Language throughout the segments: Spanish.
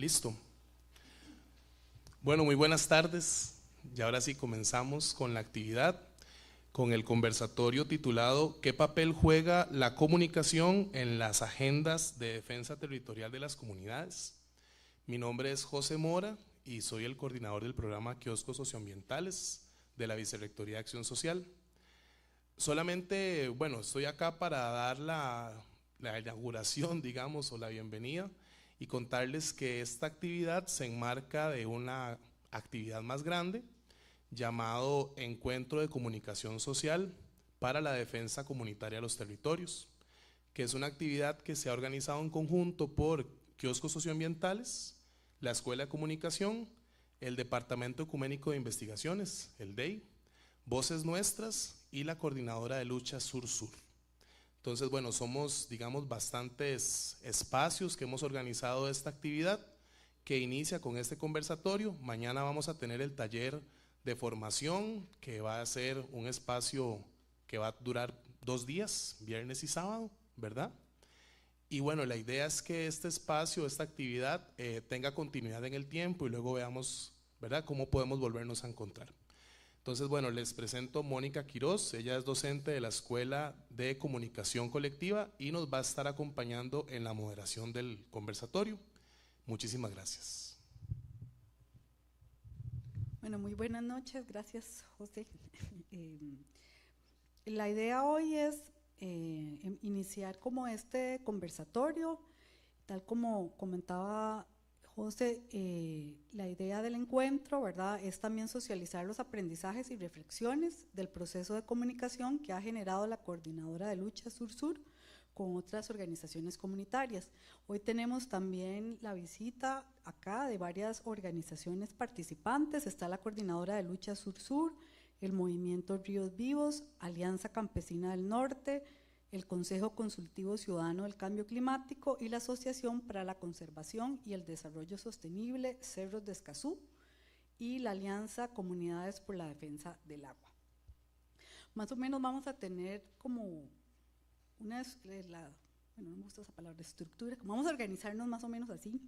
Listo. Bueno, muy buenas tardes. Y ahora sí comenzamos con la actividad, con el conversatorio titulado ¿Qué papel juega la comunicación en las agendas de defensa territorial de las comunidades? Mi nombre es José Mora y soy el coordinador del programa Kioscos Socioambientales de la Vicerrectoría de Acción Social. Solamente, bueno, estoy acá para dar la inauguración, digamos, o la bienvenida y contarles que esta actividad se enmarca de una actividad más grande llamado Encuentro de Comunicación Social para la Defensa Comunitaria de los Territorios, que es una actividad que se ha organizado en conjunto por Kioscos Socioambientales, la Escuela de Comunicación, el Departamento Ecuménico de Investigaciones, el DEI, Voces Nuestras y la Coordinadora de Lucha Sur-Sur. Entonces, bueno, somos, digamos, bastantes espacios que hemos organizado esta actividad que inicia con este conversatorio. Mañana vamos a tener el taller de formación, que va a ser un espacio que va a durar 2 días, viernes y sábado, ¿verdad? Y bueno, la idea es que este espacio, esta actividad tenga continuidad en el tiempo y luego veamos, ¿verdad?, cómo podemos volvernos a encontrar. Entonces, bueno, les presento a Mónica Quiroz. Ella es docente de la Escuela de Comunicación Colectiva y nos va a estar acompañando en la moderación del conversatorio. Muchísimas gracias. Bueno, muy buenas noches, gracias José. La idea hoy es iniciar como este conversatorio, tal como comentaba José, la idea del encuentro, ¿verdad?, es también socializar los aprendizajes y reflexiones del proceso de comunicación que ha generado la Coordinadora de Lucha Sur-Sur con otras organizaciones comunitarias. Hoy tenemos también la visita acá de varias organizaciones participantes. Está la Coordinadora de Lucha Sur-Sur, el Movimiento Ríos Vivos, Alianza Campesina del Norte, el Consejo Consultivo Ciudadano del Cambio Climático y la Asociación para la Conservación y el Desarrollo Sostenible Cerros de Escazú y la Alianza Comunidades por la Defensa del Agua. Más o menos vamos a tener como bueno, no me gusta esa palabra, estructura, vamos a organizarnos más o menos así.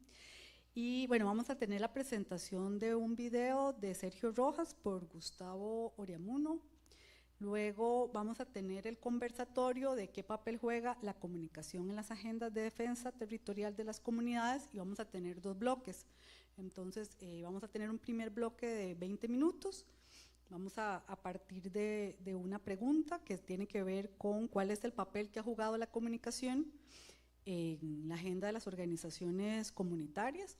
Y bueno, vamos a tener la presentación de un video de Sergio Rojas por Gustavo Oriamuno. Luego vamos a tener el conversatorio de qué papel juega la comunicación en las agendas de defensa territorial de las comunidades y vamos a tener 2 bloques. Entonces vamos a tener un primer bloque de 20 minutos. Vamos a partir de una pregunta que tiene que ver con cuál es el papel que ha jugado la comunicación en la agenda de las organizaciones comunitarias.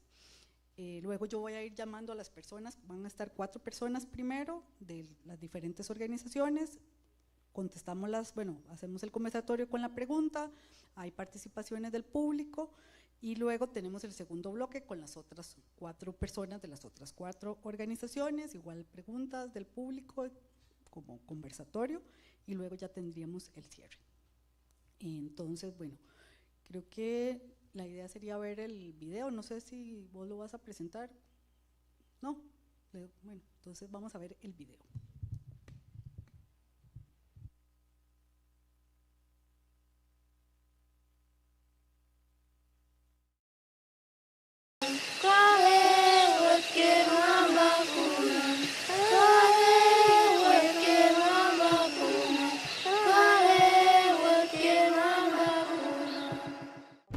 Luego yo voy a ir llamando a las personas, van a estar 4 personas primero de las diferentes organizaciones, contestamos hacemos el conversatorio con la pregunta, hay participaciones del público y luego tenemos el segundo bloque con las otras 4 personas de las otras 4 organizaciones, igual preguntas del público como conversatorio y luego ya tendríamos el cierre. Entonces, bueno, creo que la idea sería ver el video, no sé si vos lo vas a presentar, ¿no? Bueno, entonces vamos a ver el video.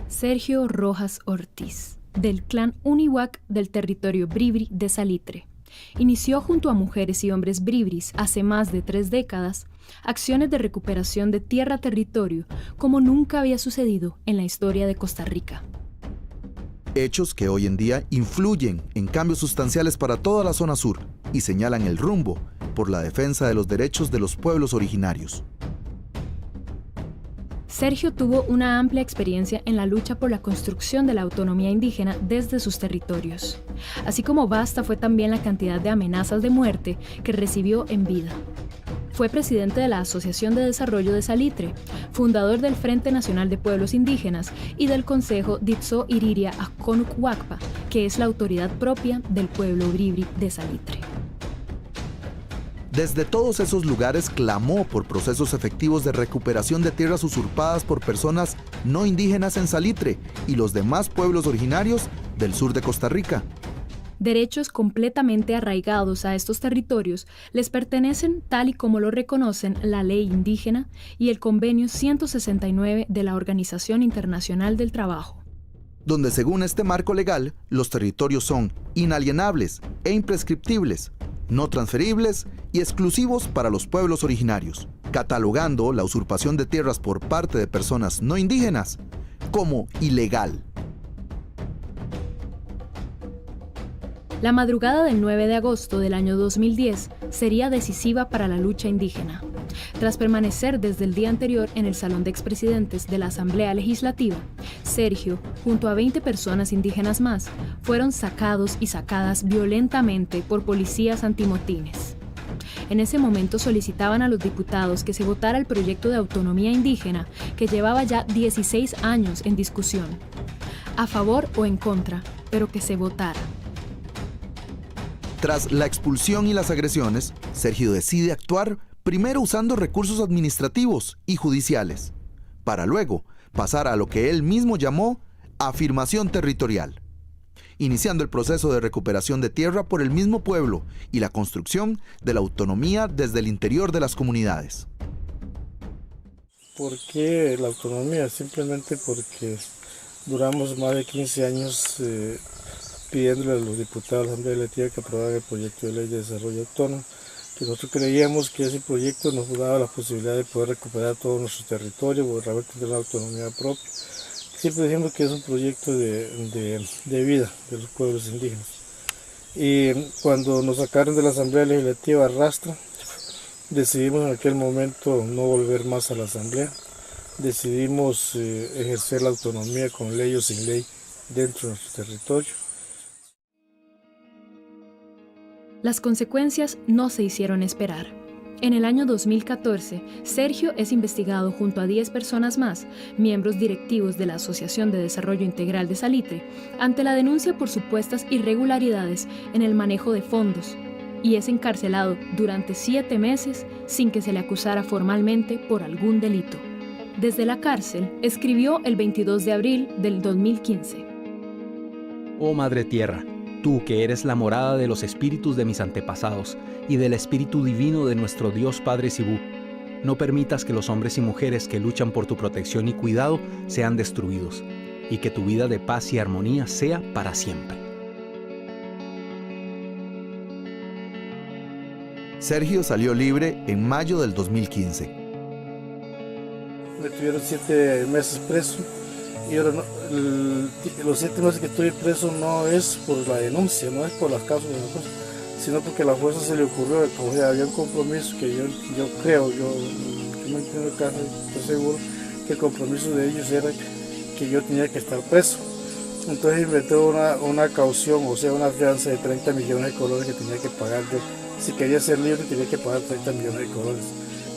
Sergio Rojas Ortiz, del clan Uniwak del territorio bribri de Salitre. Inició junto a mujeres y hombres bribris hace más de 3 décadas acciones de recuperación de tierra-territorio como nunca había sucedido en la historia de Costa Rica. Hechos que hoy en día influyen en cambios sustanciales para toda la zona sur y señalan el rumbo por la defensa de los derechos de los pueblos originarios. Sergio tuvo una amplia experiencia en la lucha por la construcción de la autonomía indígena desde sus territorios. Así como vasta fue también la cantidad de amenazas de muerte que recibió en vida. Fue presidente de la Asociación de Desarrollo de Salitre, fundador del Frente Nacional de Pueblos Indígenas y del Consejo Ditso Iriria Akonuk Huacpa, que es la autoridad propia del pueblo bribri de Salitre. Desde todos esos lugares clamó por procesos efectivos de recuperación de tierras usurpadas por personas no indígenas en Salitre y los demás pueblos originarios del sur de Costa Rica. Derechos completamente arraigados a estos territorios les pertenecen tal y como lo reconocen la Ley Indígena y el Convenio 169 de la Organización Internacional del Trabajo, donde según este marco legal, los territorios son inalienables e imprescriptibles, no transferibles y exclusivos para los pueblos originarios, catalogando la usurpación de tierras por parte de personas no indígenas como ilegal. La madrugada del 9 de agosto del año 2010 sería decisiva para la lucha indígena. Tras permanecer desde el día anterior en el Salón de Expresidentes de la Asamblea Legislativa, Sergio, junto a 20 personas indígenas más, fueron sacados y sacadas violentamente por policías antimotines. En ese momento solicitaban a los diputados que se votara el proyecto de autonomía indígena que llevaba ya 16 años en discusión. A favor o en contra, pero que se votara. Tras la expulsión y las agresiones, Sergio decide actuar primero usando recursos administrativos y judiciales, para luego pasar a lo que él mismo llamó afirmación territorial, iniciando el proceso de recuperación de tierra por el mismo pueblo y la construcción de la autonomía desde el interior de las comunidades. ¿Por qué la autonomía? Simplemente porque duramos más de 15 años pidiéndole a los diputados de la Asamblea Legislativa que aprobaran el proyecto de ley de desarrollo autónomo, que nosotros creíamos que ese proyecto nos daba la posibilidad de poder recuperar todo nuestro territorio, poder tener una autonomía propia. Siempre dijimos que es un proyecto de vida de los pueblos indígenas. Y cuando nos sacaron de la Asamblea Legislativa a rastra, decidimos en aquel momento no volver más a la Asamblea. Decidimos ejercer la autonomía con ley o sin ley dentro de nuestro territorio. Las consecuencias no se hicieron esperar. En el año 2014, Sergio es investigado junto a 10 personas más, miembros directivos de la Asociación de Desarrollo Integral de Salitre, ante la denuncia por supuestas irregularidades en el manejo de fondos, y es encarcelado durante 7 meses sin que se le acusara formalmente por algún delito. Desde la cárcel, escribió el 22 de abril del 2015. Oh Madre Tierra, tú que eres la morada de los espíritus de mis antepasados y del espíritu divino de nuestro Dios Padre Cibú, no permitas que los hombres y mujeres que luchan por tu protección y cuidado sean destruidos, y que tu vida de paz y armonía sea para siempre. Sergio salió libre en mayo del 2015. Me tuvieron 7 meses preso. Y ahora los 7 meses que estoy preso no es por la denuncia, no es por las causas de la cosa, sino porque a la fuerza se le ocurrió, o sea, había un compromiso que yo creo, yo no entiendo el caso, estoy seguro que el compromiso de ellos era que yo tenía que estar preso. Entonces inventó una caución, o sea, una fianza de 30 millones de colones que tenía que pagar. Si quería ser libre tenía que pagar 30 millones de colones,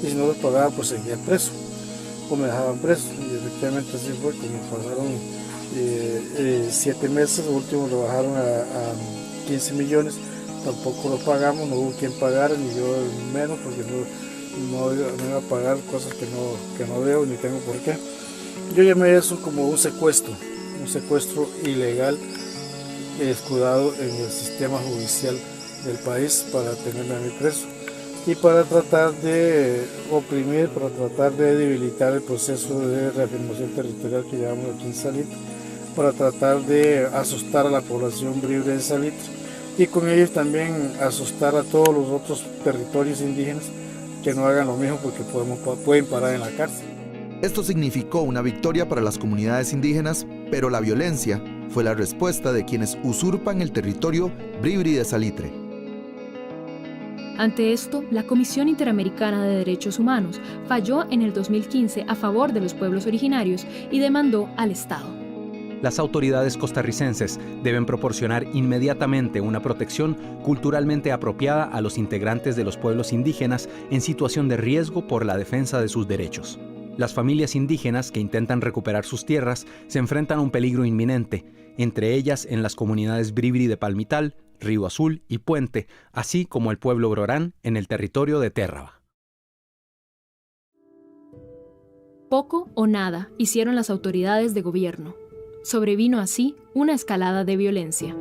y si no los pagaba pues seguía preso, o me dejaban preso. Y efectivamente así fue, como pasaron 7 meses, lo último lo bajaron a 15 millones, tampoco lo pagamos, no hubo quien pagara, ni yo menos, porque no iba a pagar cosas que no debo ni tengo por qué. Yo llamé eso como un secuestro ilegal escudado en el sistema judicial del país para tenerme a mí preso y para tratar de oprimir, para tratar de debilitar el proceso de reafirmación territorial que llevamos aquí en Salitre, para tratar de asustar a la población libre de Salitre y con ellos también asustar a todos los otros territorios indígenas que no hagan lo mismo porque pueden parar en la cárcel. Esto significó una victoria para las comunidades indígenas, pero la violencia fue la respuesta de quienes usurpan el territorio bribri de Salitre. Ante esto, la Comisión Interamericana de Derechos Humanos falló en el 2015 a favor de los pueblos originarios y demandó al Estado. Las autoridades costarricenses deben proporcionar inmediatamente una protección culturalmente apropiada a los integrantes de los pueblos indígenas en situación de riesgo por la defensa de sus derechos. Las familias indígenas que intentan recuperar sus tierras se enfrentan a un peligro inminente, entre ellas en las comunidades bribri de Palmital, Río Azul y Puente, así como el pueblo Brorán en el territorio de Térraba. Poco o nada hicieron las autoridades de gobierno. Sobrevino así una escalada de violencia.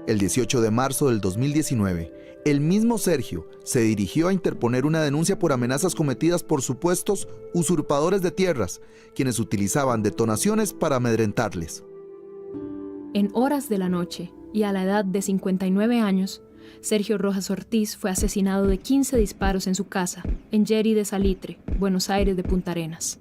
El 18 de marzo del 2019, el mismo Sergio se dirigió a interponer una denuncia por amenazas cometidas por supuestos usurpadores de tierras, quienes utilizaban detonaciones para amedrentarles. En horas de la noche, y a la edad de 59 años, Sergio Rojas Ortiz fue asesinado de 15 disparos en su casa, en Yeri de Salitre, Buenos Aires de Punta Arenas.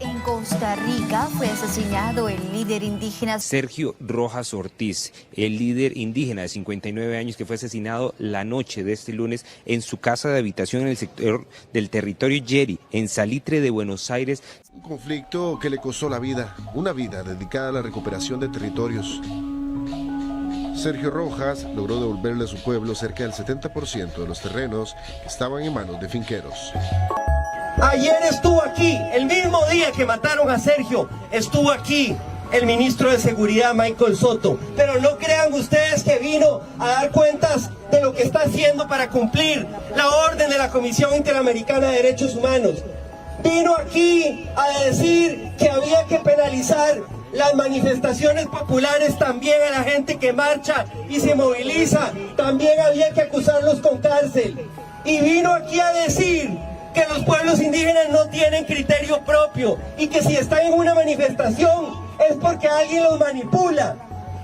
En Costa Rica fue asesinado el líder indígena Sergio Rojas Ortiz, el líder indígena de 59 años que fue asesinado la noche de este lunes en su casa de habitación en el sector del territorio Yeri, en Salitre de Buenos Aires. Un conflicto que le costó la vida, una vida dedicada a la recuperación de territorios. Sergio Rojas logró devolverle a su pueblo cerca del 70% de los terrenos que estaban en manos de finqueros. Ayer estuvo aquí, el mismo día que mataron a Sergio, estuvo aquí el ministro de Seguridad, Michael Soto. Pero no crean ustedes que vino a dar cuentas de lo que está haciendo para cumplir la orden de la Comisión Interamericana de Derechos Humanos. Vino aquí a decir que había que penalizar las manifestaciones populares, también a la gente que marcha y se moviliza, también había que acusarlos con cárcel. Y vino aquí a decir que los pueblos indígenas no tienen criterio propio y que si están en una manifestación es porque alguien los manipula.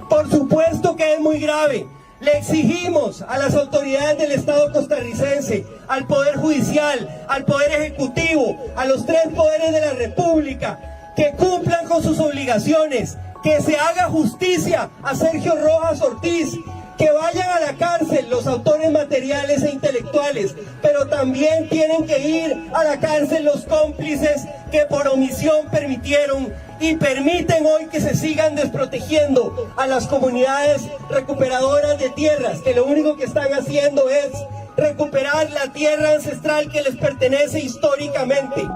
Por supuesto que es muy grave. Le exigimos a las autoridades del Estado costarricense, al Poder Judicial, al Poder Ejecutivo, a los tres poderes de la República, que cumplan con sus obligaciones, que se haga justicia a Sergio Rojas Ortiz, que vayan a la cárcel los autores materiales e intelectuales, pero también tienen que ir a la cárcel los cómplices que por omisión permitieron y permiten hoy que se sigan desprotegiendo a las comunidades recuperadoras de tierras, que lo único que están haciendo es recuperar la tierra ancestral que les pertenece históricamente.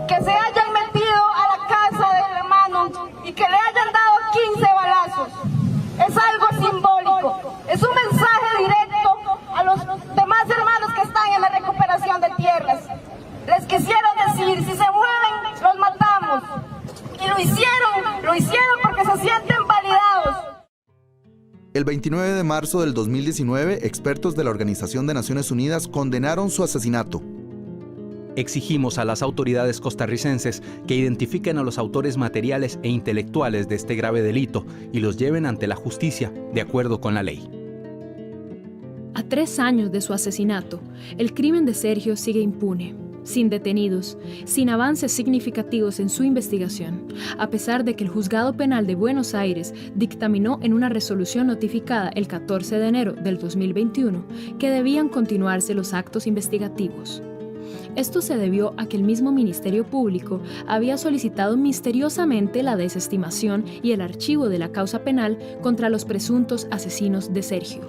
Que se hayan metido a la casa del hermano y que le hayan dado 15 balazos. Es algo simbólico, es un mensaje directo a los demás hermanos que están en la recuperación de tierras. Les quisiera decir, si se mueven, los matamos. Y lo hicieron porque se sienten validados. El 29 de marzo del 2019, expertos de la Organización de Naciones Unidas condenaron su asesinato. Exigimos a las autoridades costarricenses que identifiquen a los autores materiales e intelectuales de este grave delito y los lleven ante la justicia, de acuerdo con la ley. A 3 años de su asesinato, el crimen de Sergio sigue impune, sin detenidos, sin avances significativos en su investigación, a pesar de que el Juzgado Penal de Buenos Aires dictaminó en una resolución notificada el 14 de enero del 2021 que debían continuarse los actos investigativos. Esto se debió a que el mismo Ministerio Público había solicitado misteriosamente la desestimación y el archivo de la causa penal contra los presuntos asesinos de Sergio.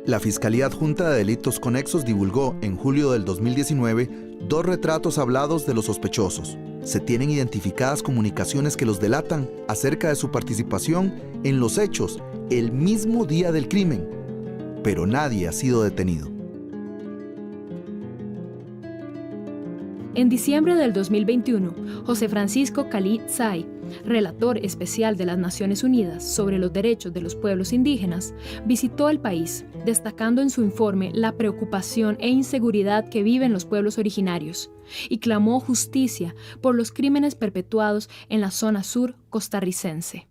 La Fiscalía Adjunta de Delitos Conexos divulgó en julio del 2019 2 retratos hablados de los sospechosos. Se tienen identificadas comunicaciones que los delatan acerca de su participación en los hechos el mismo día del crimen, pero nadie ha sido detenido. En diciembre del 2021, José Francisco Khalid Say, relator especial de las Naciones Unidas sobre los derechos de los pueblos indígenas, visitó el país, destacando en su informe la preocupación e inseguridad que viven los pueblos originarios, y clamó justicia por los crímenes perpetuados en la zona sur costarricense.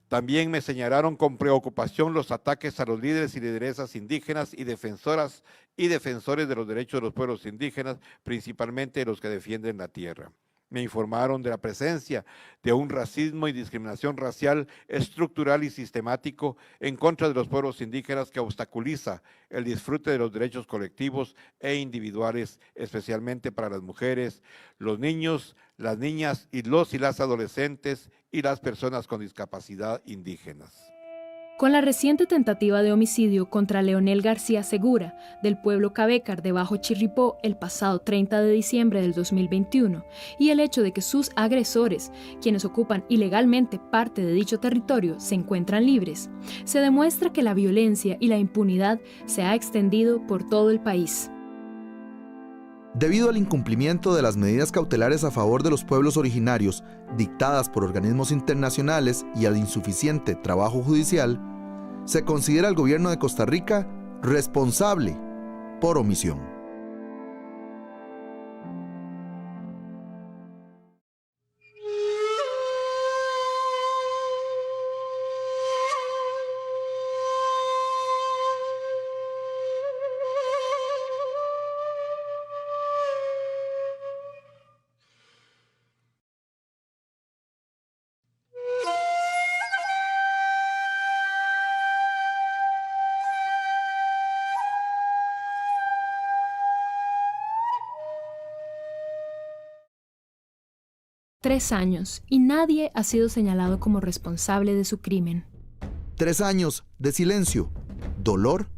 También me señalaron con preocupación los ataques a los líderes y lideresas indígenas y defensoras y defensores de los derechos de los pueblos indígenas, principalmente los que defienden la tierra. Me informaron de la presencia de un racismo y discriminación racial estructural y sistemático en contra de los pueblos indígenas que obstaculiza el disfrute de los derechos colectivos e individuales, especialmente para las mujeres, los niños, las niñas y las adolescentes y las personas con discapacidad indígenas. Con la reciente tentativa de homicidio contra Leonel García Segura, del pueblo Cabécar de Bajo Chirripó, el pasado 30 de diciembre del 2021, y el hecho de que sus agresores, quienes ocupan ilegalmente parte de dicho territorio, se encuentran libres, se demuestra que la violencia y la impunidad se ha extendido por todo el país. Debido al incumplimiento de las medidas cautelares a favor de los pueblos originarios dictadas por organismos internacionales y al insuficiente trabajo judicial, se considera al gobierno de Costa Rica responsable por omisión. Tres años y nadie ha sido señalado como responsable de su crimen. 3 años de silencio, dolor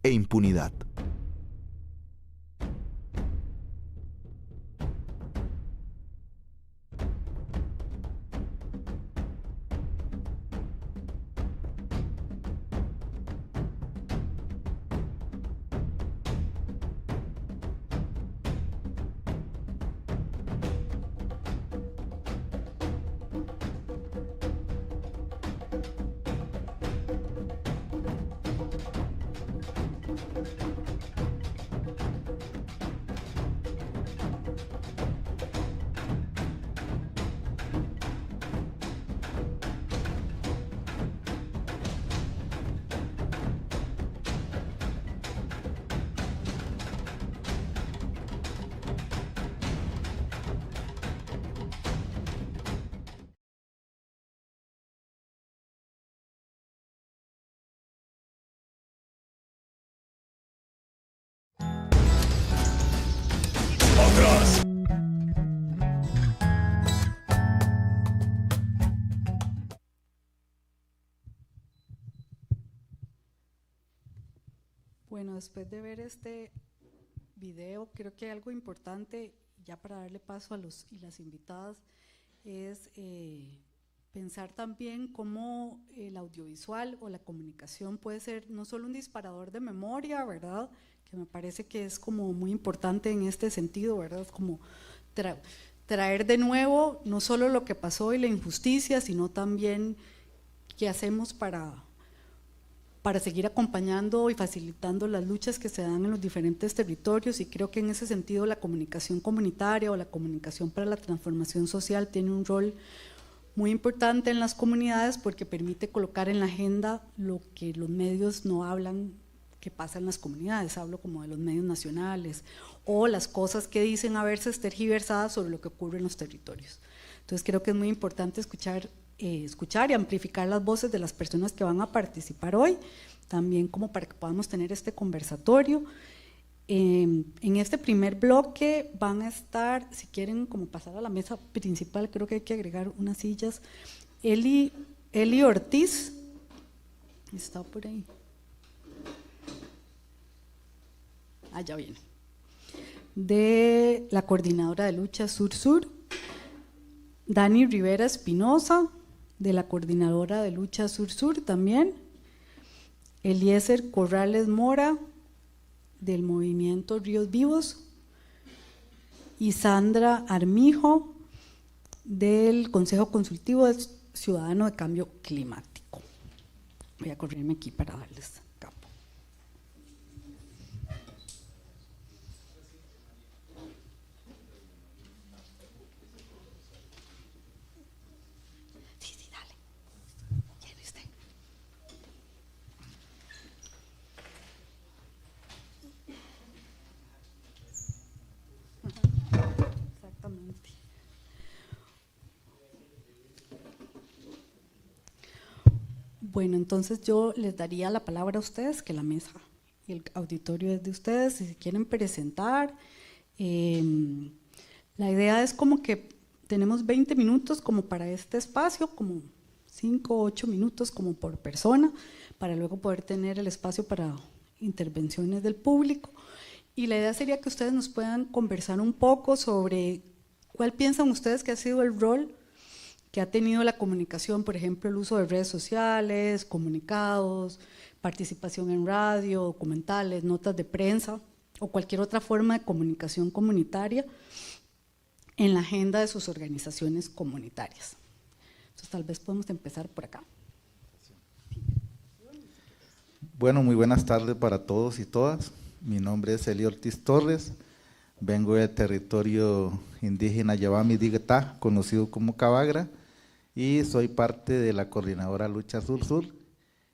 e impunidad. Bueno, después de ver este video, creo que algo importante, ya para darle paso a los y las invitadas, es pensar también cómo el audiovisual o la comunicación puede ser no solo un disparador de memoria, ¿verdad?, que me parece que es como muy importante en este sentido, ¿verdad?, es como traer de nuevo no solo lo que pasó y la injusticia, sino también qué hacemos para seguir acompañando y facilitando las luchas que se dan en los diferentes territorios, y creo que en ese sentido la comunicación comunitaria o la comunicación para la transformación social tiene un rol muy importante en las comunidades, porque permite colocar en la agenda lo que los medios no hablan que pasa en las comunidades. Hablo como de los medios nacionales o las cosas que dicen haberse tergiversadas sobre lo que ocurre en los territorios. Entonces creo que es muy importante escuchar y amplificar las voces de las personas que van a participar hoy, también como para que podamos tener este conversatorio. En este primer bloque van a estar, si quieren como pasar a la mesa principal, creo que hay que agregar unas sillas. Eli Ortiz, está por ahí. Ya viene. De la Coordinadora de Lucha Sur-Sur. Dani Rivera Espinosa, de la Coordinadora de Lucha Sur-Sur también. Eliezer Corrales Mora, del Movimiento Ríos Vivos. Y Sandra Armijo, del Consejo Consultivo Ciudadano de Cambio Climático. Voy a correrme aquí para darles campo. Exactamente. Bueno, entonces yo les daría la palabra a ustedes, que la mesa y el auditorio es de ustedes, si se quieren presentar. La idea es como que tenemos 20 minutos como para este espacio, como 5 o 8 minutos como por persona, para luego poder tener el espacio para intervenciones del público. Y la idea sería que ustedes nos puedan conversar un poco sobre cuál piensan ustedes que ha sido el rol que ha tenido la comunicación, por ejemplo, el uso de redes sociales, comunicados, participación en radio, documentales, notas de prensa o cualquier otra forma de comunicación comunitaria en la agenda de sus organizaciones comunitarias. Entonces, tal vez podemos empezar por acá. Bueno, muy buenas tardes para todos y todas. Mi nombre es Elio Ortiz Torres, vengo del territorio indígena Yabami Diguetá, conocido como Cabagra, y soy parte de la coordinadora Lucha Sur-Sur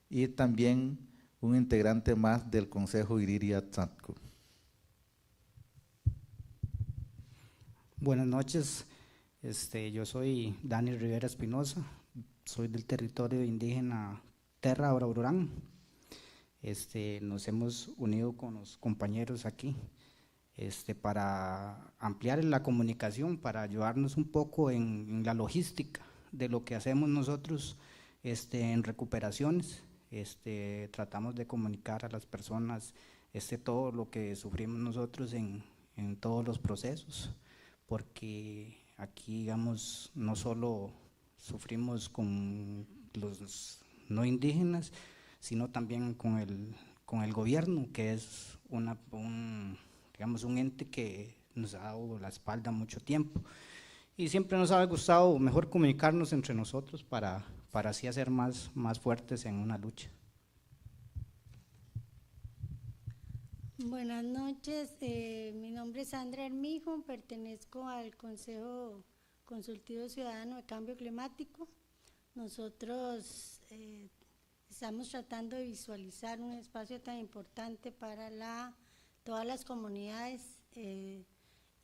y también un integrante más del Consejo Iriria-Tzatco. Buenas noches, yo soy Dani Rivera Espinosa, soy del territorio indígena Terra Orurán. Nos hemos unido con los compañeros aquí para ampliar la comunicación, para ayudarnos un poco en la logística de lo que hacemos nosotros en recuperaciones. Tratamos de comunicar a las personas todo lo que sufrimos nosotros en todos los procesos, porque aquí, digamos, no solo sufrimos con los no indígenas, sino también con el gobierno, que es digamos, un ente que nos ha dado la espalda mucho tiempo. Y siempre nos ha gustado mejor comunicarnos entre nosotros para así hacer más fuertes en una lucha. Buenas noches, mi nombre es Sandra Hermijo, pertenezco al Consejo Consultivo Ciudadano de Cambio Climático. Nosotros estamos tratando de visualizar un espacio tan importante para todas las comunidades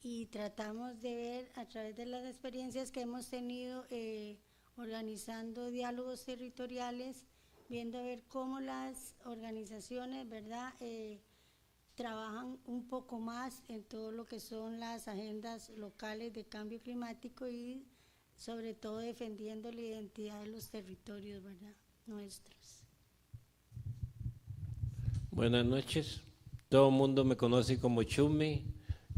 y tratamos de ver a través de las experiencias que hemos tenido organizando diálogos territoriales, viendo a ver cómo las organizaciones, ¿verdad?, trabajan un poco más en todo lo que son las agendas locales de cambio climático y sobre todo defendiendo la identidad de los territorios, ¿verdad?, nuestros. Buenas noches, todo el mundo me conoce como Chumi,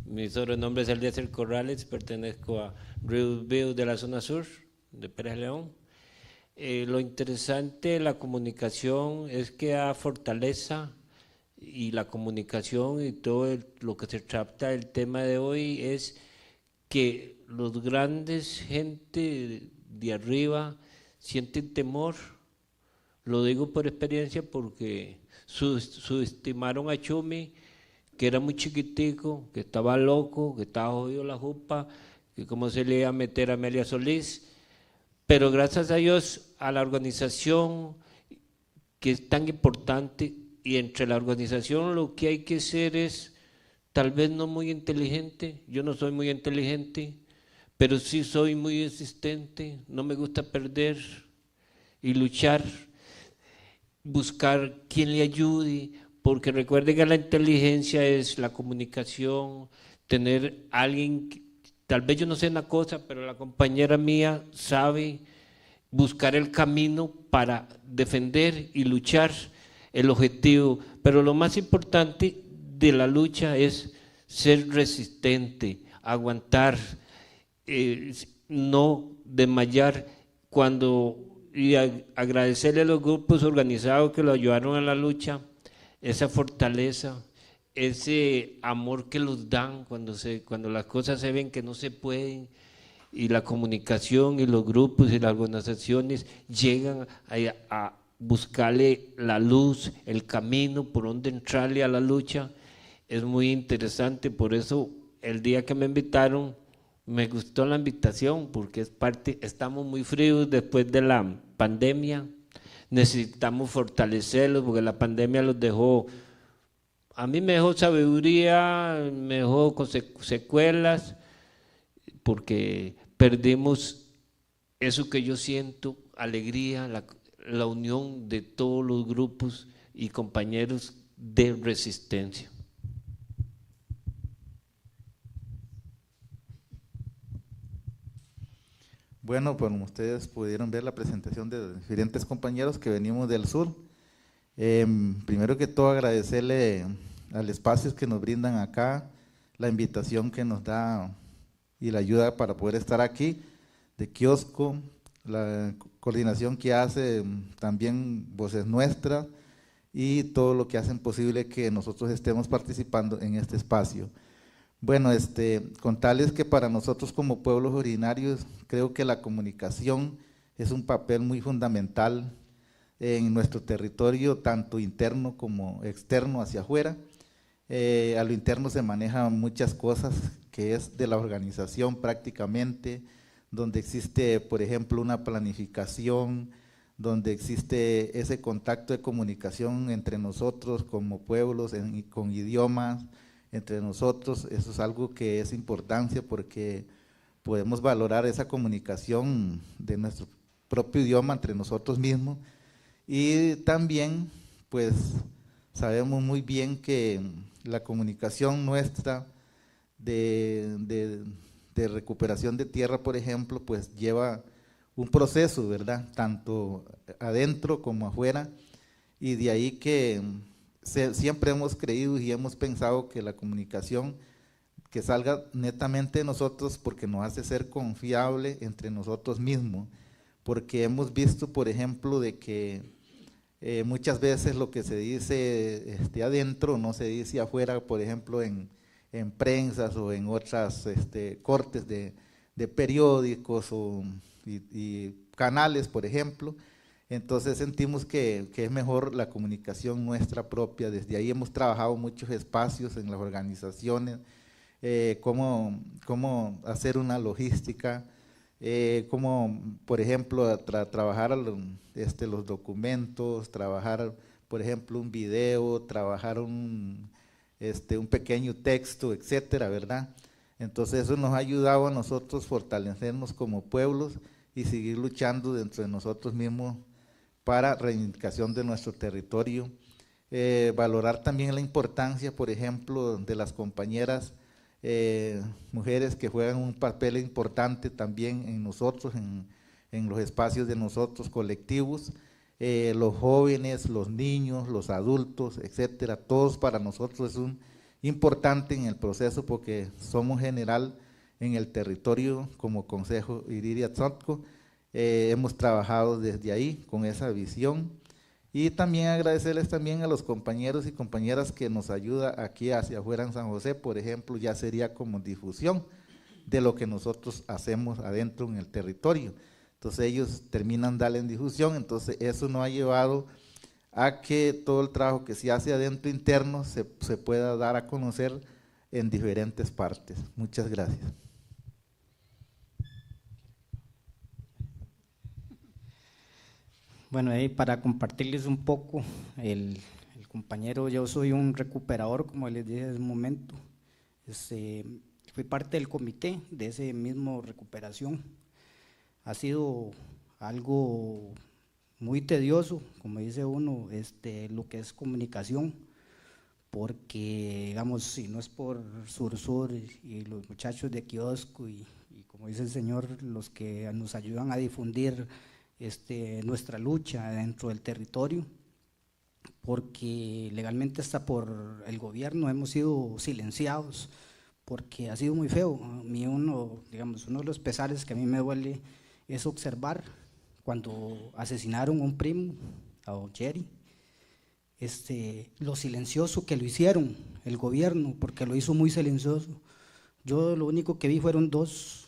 mi sobrenombre es Eliezer Corrales, pertenezco a Riverview de la zona sur de Pérez León. Lo interesante de la comunicación es que da fortaleza, y la comunicación y todo lo que se trata del tema de hoy es que los grandes gente de arriba sienten temor. Lo digo por experiencia porque subestimaron a Chumi, que era muy chiquitico, que estaba loco, que estaba jodido la jupa, que cómo se le iba a meter a Amelia Solís, pero gracias a Dios, a la organización que es tan importante. Y entre la organización lo que hay que hacer es, tal vez no muy inteligente, yo no soy muy inteligente, pero sí soy muy insistente, no me gusta perder y luchar, buscar quien le ayude, porque recuerden que la inteligencia es la comunicación, tener a alguien, tal vez yo no sé una cosa, pero la compañera mía sabe buscar el camino para defender y luchar el objetivo, pero lo más importante de la lucha es ser resistente, aguantar, no desmayar, y agradecerle a los grupos organizados que lo ayudaron a la lucha, esa fortaleza, ese amor que los dan cuando las cosas se ven que no se pueden, y la comunicación y los grupos y las organizaciones llegan a buscarle la luz, el camino por donde entrarle a la lucha. Es muy interesante, por eso el día que me invitaron, me gustó la invitación, porque estamos muy fríos después de la pandemia, necesitamos fortalecerlos, porque la pandemia los dejó, a mí me dejó sabiduría, me dejó con secuelas, porque perdimos eso que yo siento, alegría, la unión de todos los grupos y compañeros de resistencia. Bueno, como ustedes pudieron ver la presentación de diferentes compañeros que venimos del sur, primero que todo agradecerle al espacio que nos brindan acá, la invitación que nos da y la ayuda para poder estar aquí, de Kiosco, la coordinación que hace también Voces Nuestras y todo lo que hacen posible que nosotros estemos participando en este espacio. Bueno, contarles que para nosotros como pueblos originarios, creo que la comunicación es un papel muy fundamental en nuestro territorio, tanto interno como externo hacia afuera. A lo interno se manejan muchas cosas, que es de la organización prácticamente, donde existe, por ejemplo, una planificación, donde existe ese contacto de comunicación entre nosotros como pueblos, con idiomas, entre nosotros. Eso es algo que es importancia porque podemos valorar esa comunicación de nuestro propio idioma entre nosotros mismos. Y también, pues, sabemos muy bien que la comunicación nuestra de recuperación de tierra, por ejemplo, pues lleva un proceso, ¿verdad? Tanto adentro como afuera, y de ahí que siempre hemos creído y hemos pensado que la comunicación que salga netamente de nosotros, porque nos hace ser confiable entre nosotros mismos, porque hemos visto, por ejemplo, de que muchas veces lo que se dice adentro no se dice afuera, por ejemplo, en prensas o en otras cortes de periódicos y canales, por ejemplo. Entonces sentimos que es mejor la comunicación nuestra propia. Desde ahí hemos trabajado muchos espacios en las organizaciones, cómo hacer una logística, cómo, por ejemplo, trabajar los documentos, trabajar, por ejemplo, un video, trabajar un pequeño texto, etcétera, ¿verdad? Entonces eso nos ha ayudado a nosotros fortalecernos como pueblos y seguir luchando dentro de nosotros mismos para reivindicación de nuestro territorio. Valorar también la importancia, por ejemplo, de las compañeras mujeres que juegan un papel importante también en nosotros, en los espacios de nosotros colectivos, los jóvenes, los niños, los adultos, etcétera, todos para nosotros es un importante en el proceso porque somos general en el territorio como Consejo Iriria-Tzotco. Hemos trabajado desde ahí con esa visión y también agradecerles también a los compañeros y compañeras que nos ayudan aquí hacia afuera en San José, por ejemplo, ya sería como difusión de lo que nosotros hacemos adentro en el territorio. Entonces ellos terminan darle en difusión, entonces eso nos ha llevado a que todo el trabajo que se hace adentro interno se pueda dar a conocer en diferentes partes. Muchas gracias. Bueno, para compartirles un poco, el compañero, yo soy un recuperador, como les dije hace un momento. Fui parte del comité de ese mismo recuperación. Ha sido algo muy tedioso, como dice uno, lo que es comunicación, porque, digamos, si no es por Sur y los muchachos de Kiosco y como dice el señor, los que nos ayudan a difundir nuestra lucha dentro del territorio, porque legalmente hasta por el gobierno hemos sido silenciados, porque ha sido muy feo. A mí uno de los pesares que a mí me duele es observar cuando asesinaron a un primo, a Jerry, lo silencioso que lo hicieron el gobierno, porque lo hizo muy silencioso. Yo lo único que vi fueron 2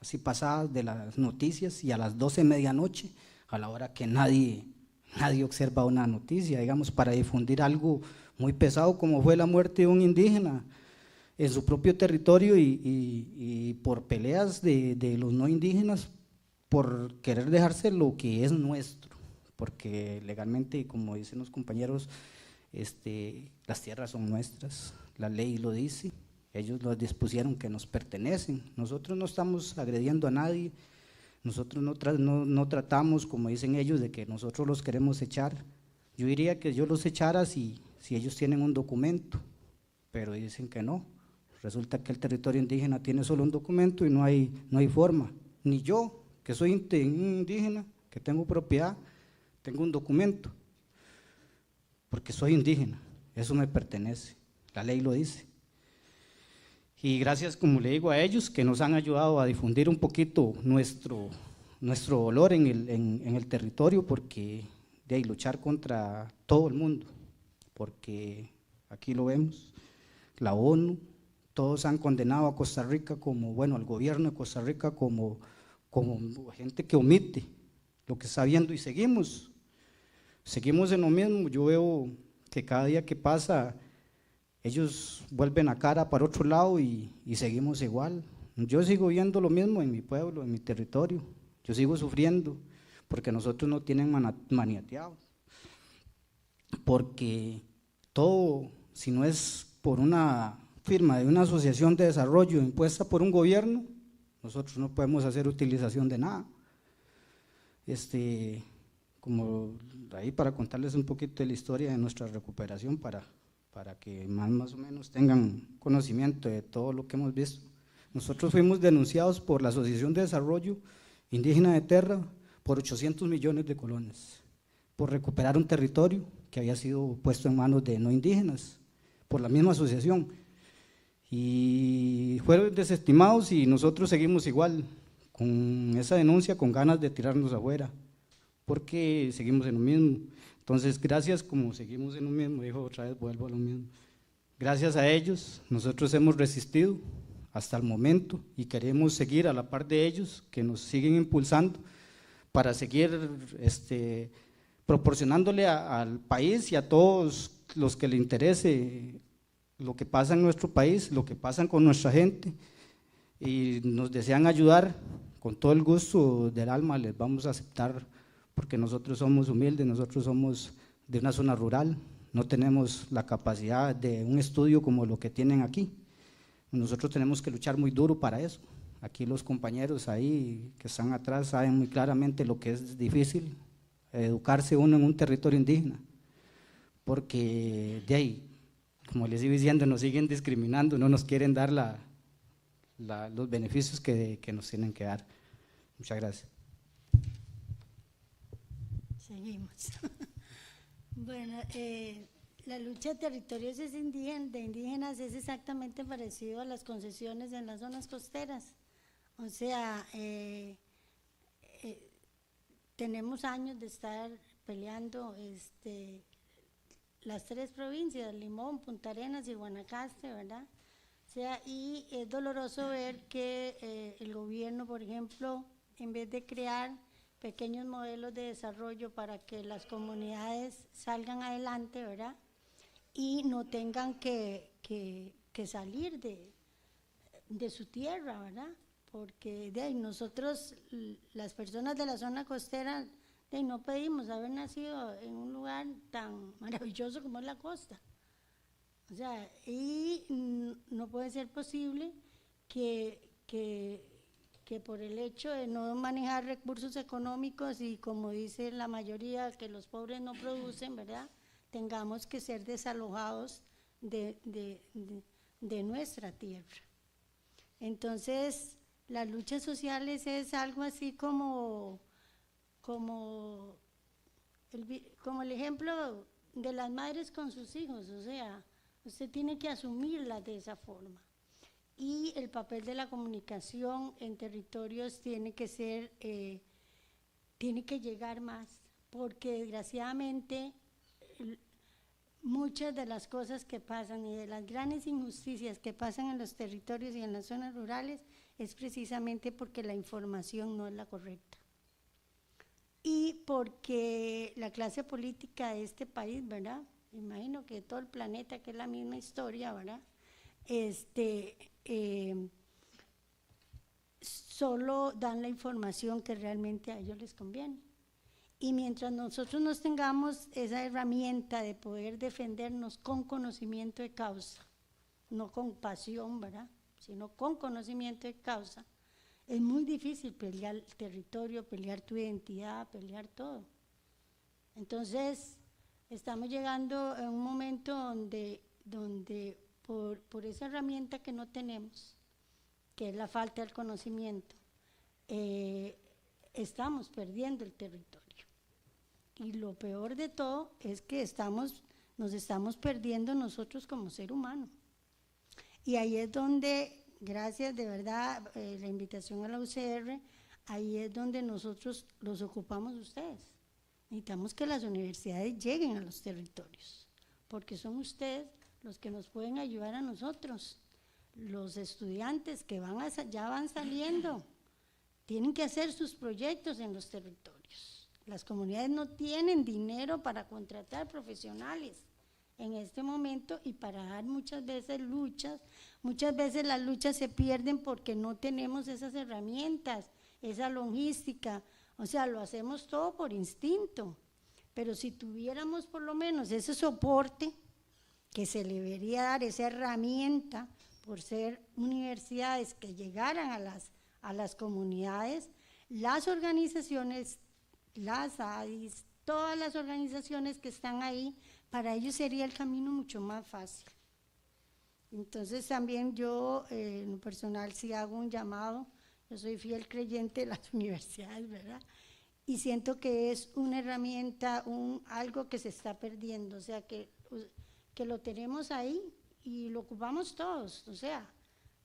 así pasadas de las noticias y a las 12 de medianoche, a la hora que nadie observa una noticia, digamos, para difundir algo muy pesado como fue la muerte de un indígena en su propio territorio y por peleas de los no indígenas por querer dejarse lo que es nuestro, porque legalmente, como dicen los compañeros, las tierras son nuestras, la ley lo dice. Ellos los dispusieron que nos pertenecen. Nosotros no estamos agrediendo a nadie, nosotros no tratamos, como dicen ellos, de que nosotros los queremos echar. Yo diría que yo los echara si ellos tienen un documento, pero dicen que no. Resulta que el territorio indígena tiene solo un documento y no hay forma. Ni yo, que soy indígena, que tengo propiedad, tengo un documento, porque soy indígena, eso me pertenece, la ley lo dice. Y gracias, como le digo, a ellos que nos han ayudado a difundir un poquito nuestro dolor en el territorio, porque de ahí luchar contra todo el mundo. porque aquí lo vemos, la ONU, todos han condenado a Costa Rica como, bueno, al gobierno de Costa Rica como gente que omite lo que está viendo y seguimos en lo mismo. Yo veo que cada día que pasa ellos vuelven la cara para otro lado y seguimos igual. Yo sigo viendo lo mismo en mi pueblo, en mi territorio, yo sigo sufriendo porque nosotros no tienen maniateado, porque todo, si no es por una firma de una asociación de desarrollo impuesta por un gobierno, nosotros no podemos hacer utilización de nada. Como ahí para contarles un poquito de la historia de nuestra recuperación para que más o menos tengan conocimiento de todo lo que hemos visto. Nosotros fuimos denunciados por la Asociación de Desarrollo Indígena de Terra por 800 millones de colones, por recuperar un territorio que había sido puesto en manos de no indígenas, por la misma asociación. Y fueron desestimados y nosotros seguimos igual, con esa denuncia, con ganas de tirarnos afuera, porque seguimos en lo mismo. Entonces, gracias, como seguimos en lo mismo, dijo otra vez, vuelvo a lo mismo. Gracias a ellos, nosotros hemos resistido hasta el momento y queremos seguir a la par de ellos, que nos siguen impulsando para seguir proporcionándole al país y a todos los que le interese lo que pasa en nuestro país, lo que pasa con nuestra gente, y nos desean ayudar, con todo el gusto del alma les vamos a aceptar, porque nosotros somos humildes, nosotros somos de una zona rural, no tenemos la capacidad de un estudio como lo que tienen aquí. Nosotros tenemos que luchar muy duro para eso. Aquí los compañeros ahí que están atrás saben muy claramente lo que es difícil educarse uno en un territorio indígena, porque de ahí, como les iba diciendo, nos siguen discriminando, no nos quieren dar los beneficios que nos tienen que dar. Muchas gracias. Seguimos. Bueno, la lucha de territorios de indígenas es exactamente parecido a las concesiones en las zonas costeras. O sea, tenemos años de estar peleando las tres provincias, Limón, Punta Arenas y Guanacaste, ¿verdad? O sea, y es doloroso ver que el gobierno, por ejemplo, en vez de crear pequeños modelos de desarrollo para que las comunidades salgan adelante, ¿verdad? Y no tengan que salir de su tierra, ¿verdad? Porque de ahí nosotros, las personas de la zona costera, de ahí no pedimos haber nacido en un lugar tan maravilloso como es la costa. O sea, y no puede ser posible que por el hecho de no manejar recursos económicos y, como dice la mayoría, que los pobres no producen, ¿verdad?, tengamos que ser desalojados de nuestra tierra. Entonces, las luchas sociales es algo así como el ejemplo de las madres con sus hijos, o sea, usted tiene que asumirlas de esa forma. Y el papel de la comunicación en territorios tiene que llegar más, porque desgraciadamente muchas de las cosas que pasan y de las grandes injusticias que pasan en los territorios y en las zonas rurales es precisamente porque la información no es la correcta. Y porque la clase política de este país, ¿verdad?, imagino que todo el planeta, que es la misma historia, ¿verdad?, solo dan la información que realmente a ellos les conviene. Y mientras nosotros no tengamos esa herramienta de poder defendernos con conocimiento de causa, no con pasión, ¿verdad?, sino con conocimiento de causa, es muy difícil pelear el territorio, pelear tu identidad, pelear todo. Entonces, estamos llegando a un momento donde por esa herramienta que no tenemos, que es la falta del conocimiento, estamos perdiendo el territorio. Y lo peor de todo es que nos estamos perdiendo nosotros como ser humano. Y ahí es donde, gracias de verdad, la invitación a la UCR, ahí es donde nosotros los ocupamos ustedes. Necesitamos que las universidades lleguen a los territorios, porque son ustedes los que nos pueden ayudar a nosotros. Los estudiantes que ya van saliendo, tienen que hacer sus proyectos en los territorios. Las comunidades no tienen dinero para contratar profesionales en este momento y para dar muchas veces las luchas se pierden porque no tenemos esas herramientas, esa logística, o sea, lo hacemos todo por instinto, pero si tuviéramos por lo menos ese soporte que se le debería dar, esa herramienta, por ser universidades que llegaran a las comunidades, las organizaciones, las ADIs, todas las organizaciones que están ahí, para ellos sería el camino mucho más fácil. Entonces también yo, en lo personal, sí hago un llamado, yo soy fiel creyente de las universidades, ¿verdad? Y siento que es una herramienta, algo que se está perdiendo, o sea, que lo tenemos ahí y lo ocupamos todos, o sea,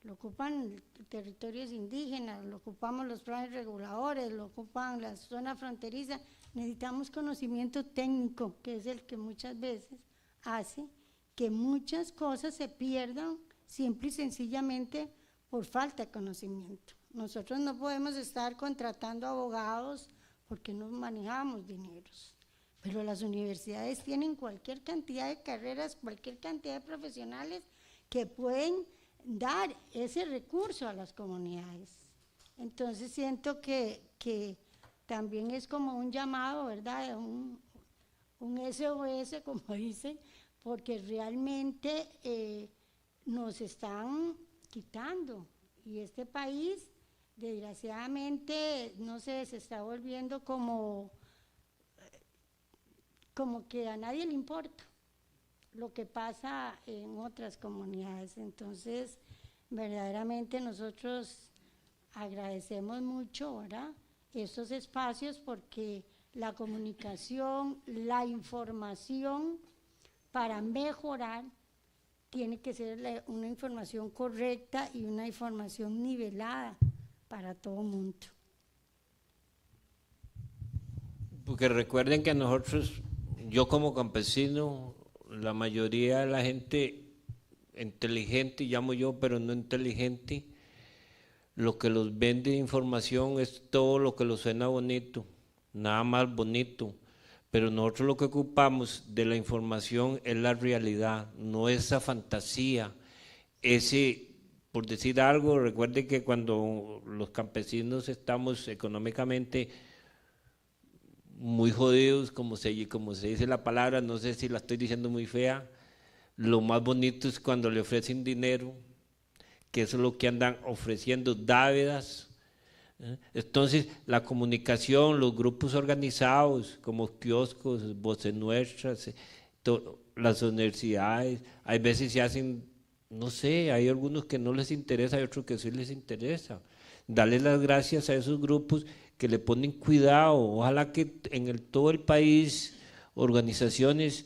lo ocupan territorios indígenas, lo ocupamos los planes reguladores, lo ocupan las zonas fronterizas. Necesitamos conocimiento técnico, que es el que muchas veces hace que muchas cosas se pierdan simple y sencillamente por falta de conocimiento. Nosotros no podemos estar contratando abogados porque no manejamos dineros, pero las universidades tienen cualquier cantidad de carreras, cualquier cantidad de profesionales que pueden dar ese recurso a las comunidades. Entonces siento que también es como un llamado, ¿verdad? Un SOS, como dicen, porque realmente nos están quitando y este país desgraciadamente, no sé, se está volviendo como que a nadie le importa lo que pasa en otras comunidades. Entonces, verdaderamente nosotros agradecemos mucho, ¿verdad?, estos espacios, porque la comunicación, la información para mejorar tiene que ser una información correcta y una información nivelada para todo el mundo. Porque recuerden que nosotros, yo como campesino, la mayoría de la gente inteligente, llamo yo, pero no inteligente, lo que los vende información es todo lo que los suena bonito, nada más bonito, pero nosotros lo que ocupamos de la información es la realidad, no esa fantasía, por decir algo, recuerden que cuando los campesinos estamos económicamente muy jodidos, como se dice la palabra, no sé si la estoy diciendo muy fea, lo más bonito es cuando le ofrecen dinero, que eso es lo que andan ofreciendo, dávidas. Entonces, la comunicación, los grupos organizados, como kioscos, Voces Nuestras, las universidades, hay veces se hacen, no sé, hay algunos que no les interesa, hay otros que sí les interesa. Darle las gracias a esos grupos que le ponen cuidado, ojalá que en todo el país, organizaciones,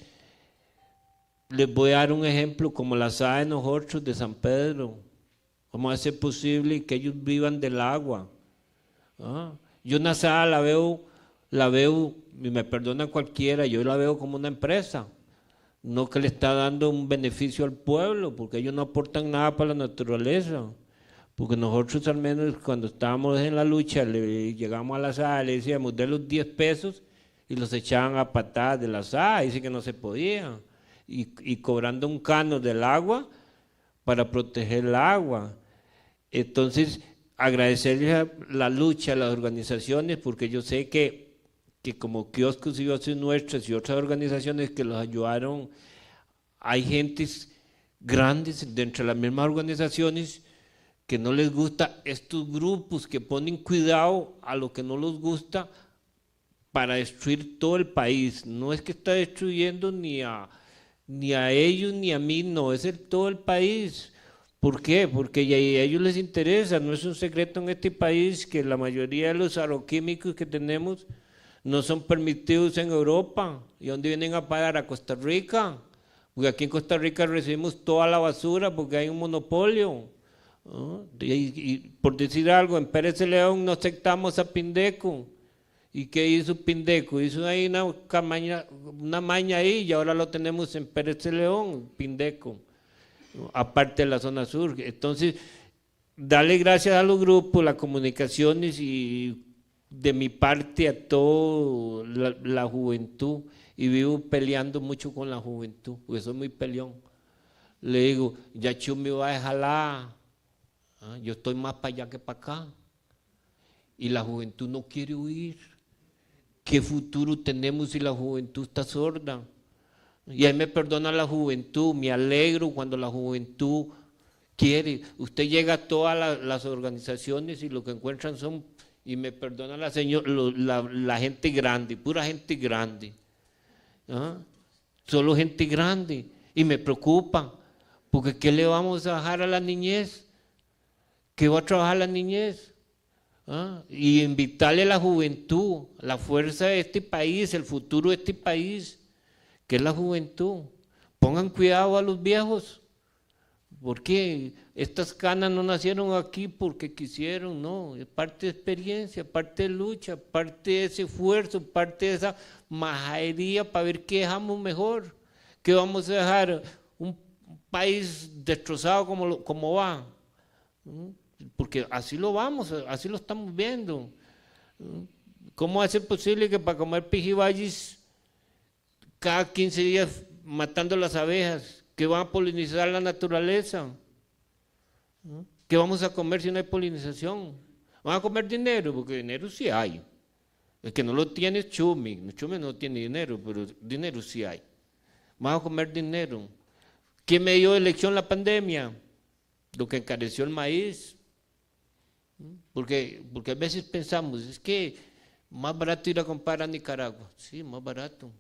les voy a dar un ejemplo, como la SAA de nosotros de San Pedro, ¿cómo hace posible que ellos vivan del agua? Yo una SAA la veo, y me perdonan cualquiera, yo la veo como una empresa, no que le está dando un beneficio al pueblo, porque ellos no aportan nada para la naturaleza. Porque nosotros al menos cuando estábamos en la lucha, llegamos a la SAA, le decíamos, de los 10 pesos, y los echaban a patadas de la SAA, dice que no se podía, y cobrando un canon del agua para proteger el agua. Entonces, agradecerles la lucha a las organizaciones, porque yo sé que como Kioscos y Voces Nuestras y otras organizaciones que los ayudaron, hay gentes grandes dentro de las mismas organizaciones que no les gusta estos grupos que ponen cuidado a lo que no les gusta para destruir todo el país. No es que está destruyendo ni a ellos ni a mí, no, es todo el país. ¿Por qué? Porque a ellos les interesa, no es un secreto en este país que la mayoría de los agroquímicos que tenemos no son permitidos en Europa. ¿Y dónde vienen a parar? A Costa Rica. Porque aquí en Costa Rica recibimos toda la basura porque hay un monopolio. Y por decir algo, en Pérez de León no aceptamos a Pindeco ¿Y qué hizo Pindeco? Hizo ahí una maña ahí y ahora lo tenemos en Pérez de León, Pindeco, aparte de la zona sur. Entonces, darle gracias a los grupos, las comunicaciones y de mi parte a toda la juventud, y vivo peleando mucho con la juventud, porque soy muy peleón. Le digo, ya Chumi va a jalar, yo estoy más para allá que para acá, y la juventud no quiere oír. ¿Qué futuro tenemos si la juventud está sorda? Y ahí me perdona la juventud, me alegro cuando la juventud quiere. Usted llega a todas las organizaciones y lo que encuentran son, y me perdona la gente grande, pura gente grande. Solo gente grande. Y me preocupa, porque ¿qué le vamos a dejar a la niñez? ¿Qué va a trabajar la niñez? Y invitarle a la juventud, la fuerza de este país, el futuro de este país, que es la juventud. Pongan cuidado a los viejos, porque estas canas no nacieron aquí porque quisieron, no, es parte de experiencia, parte de lucha, parte de ese esfuerzo, parte de esa majadería para ver qué dejamos mejor, qué vamos a dejar, un país destrozado como va. Porque así lo vamos, así lo estamos viendo. ¿Cómo va a ser posible que para comer pijibayis cada 15 días matando las abejas, que van a polinizar la naturaleza? ¿Qué vamos a comer si no hay polinización? ¿Van a comer dinero? Porque dinero sí hay. El que no lo tiene es Chumi. Chumi no tiene dinero, pero dinero sí hay. Van a comer dinero. ¿Quién me dio de elección la pandemia? Lo que encareció el maíz. Porque a veces pensamos, es que más barato ir a comprar a Nicaragua. Sí, más barato.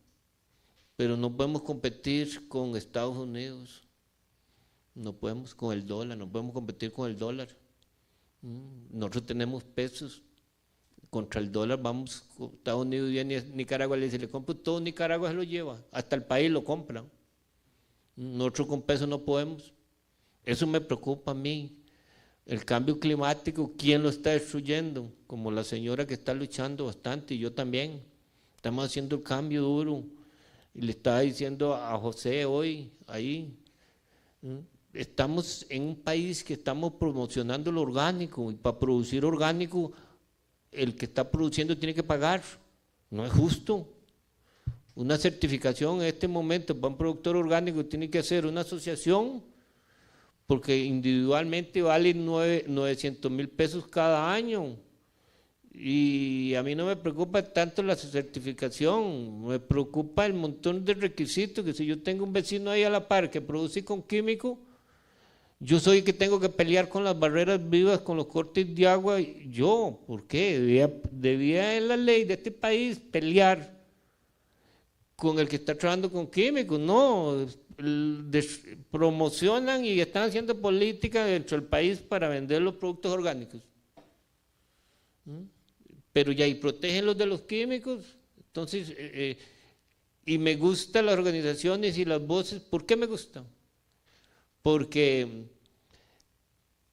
Pero no podemos competir con Estados Unidos. No podemos con el dólar, no podemos competir con el dólar. Nosotros tenemos pesos. Contra el dólar vamos, Estados Unidos viene a Nicaragua, le dice, le compro todo, Nicaragua se lo lleva. Hasta el país lo compra. Nosotros con pesos no podemos. Eso me preocupa a mí. El cambio climático, ¿quién lo está destruyendo? Como la señora que está luchando bastante, y yo también. Estamos haciendo el cambio duro. Y le estaba diciendo a José hoy, ahí, estamos en un país que estamos promocionando lo orgánico, y para producir orgánico, el que está produciendo tiene que pagar. No es justo. Una certificación en este momento para un productor orgánico tiene que hacer una asociación, porque individualmente vale 900,000 pesos cada año. Y a mí no me preocupa tanto la certificación, me preocupa el montón de requisitos, que si yo tengo un vecino ahí a la par que produce con químico, yo soy el que tengo que pelear con las barreras vivas, con los cortes de agua. Yo, ¿por qué? Debía en la ley de este país pelear con el que está trabajando con químicos. No, promocionan y están haciendo política dentro del país para vender los productos orgánicos. Pero ya, y protegen los de los químicos. Entonces, y me gustan las organizaciones y las voces. ¿Por qué me gustan? Porque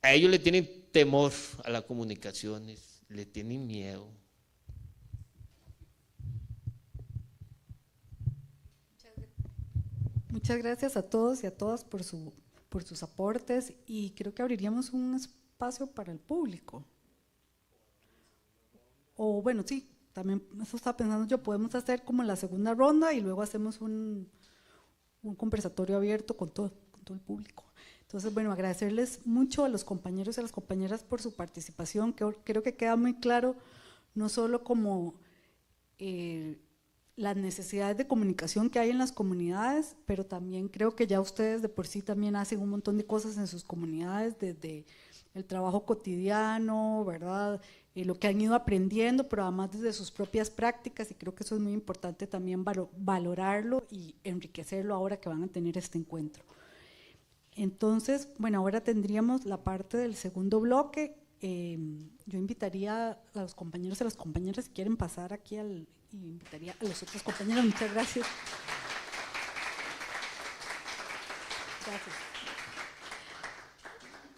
a ellos le tienen temor a las comunicaciones, le tienen miedo. Muchas gracias a todos y a todas por sus aportes, y creo que abriríamos un espacio para el público. O bueno, sí, también eso estaba pensando yo, podemos hacer como la segunda ronda y luego hacemos un conversatorio abierto con todo el público. Entonces, bueno, agradecerles mucho a los compañeros y a las compañeras por su participación, que creo que queda muy claro, no solo como las necesidades de comunicación que hay en las comunidades, pero también creo que ya ustedes de por sí también hacen un montón de cosas en sus comunidades, desde el trabajo cotidiano, ¿verdad?, lo que han ido aprendiendo, pero además desde sus propias prácticas, y creo que eso es muy importante también valorarlo y enriquecerlo ahora que van a tener este encuentro. Entonces, bueno, ahora tendríamos la parte del segundo bloque. Yo invitaría a los compañeros y a las compañeras si quieren pasar aquí y invitaría a los otros compañeros. Muchas gracias. Gracias.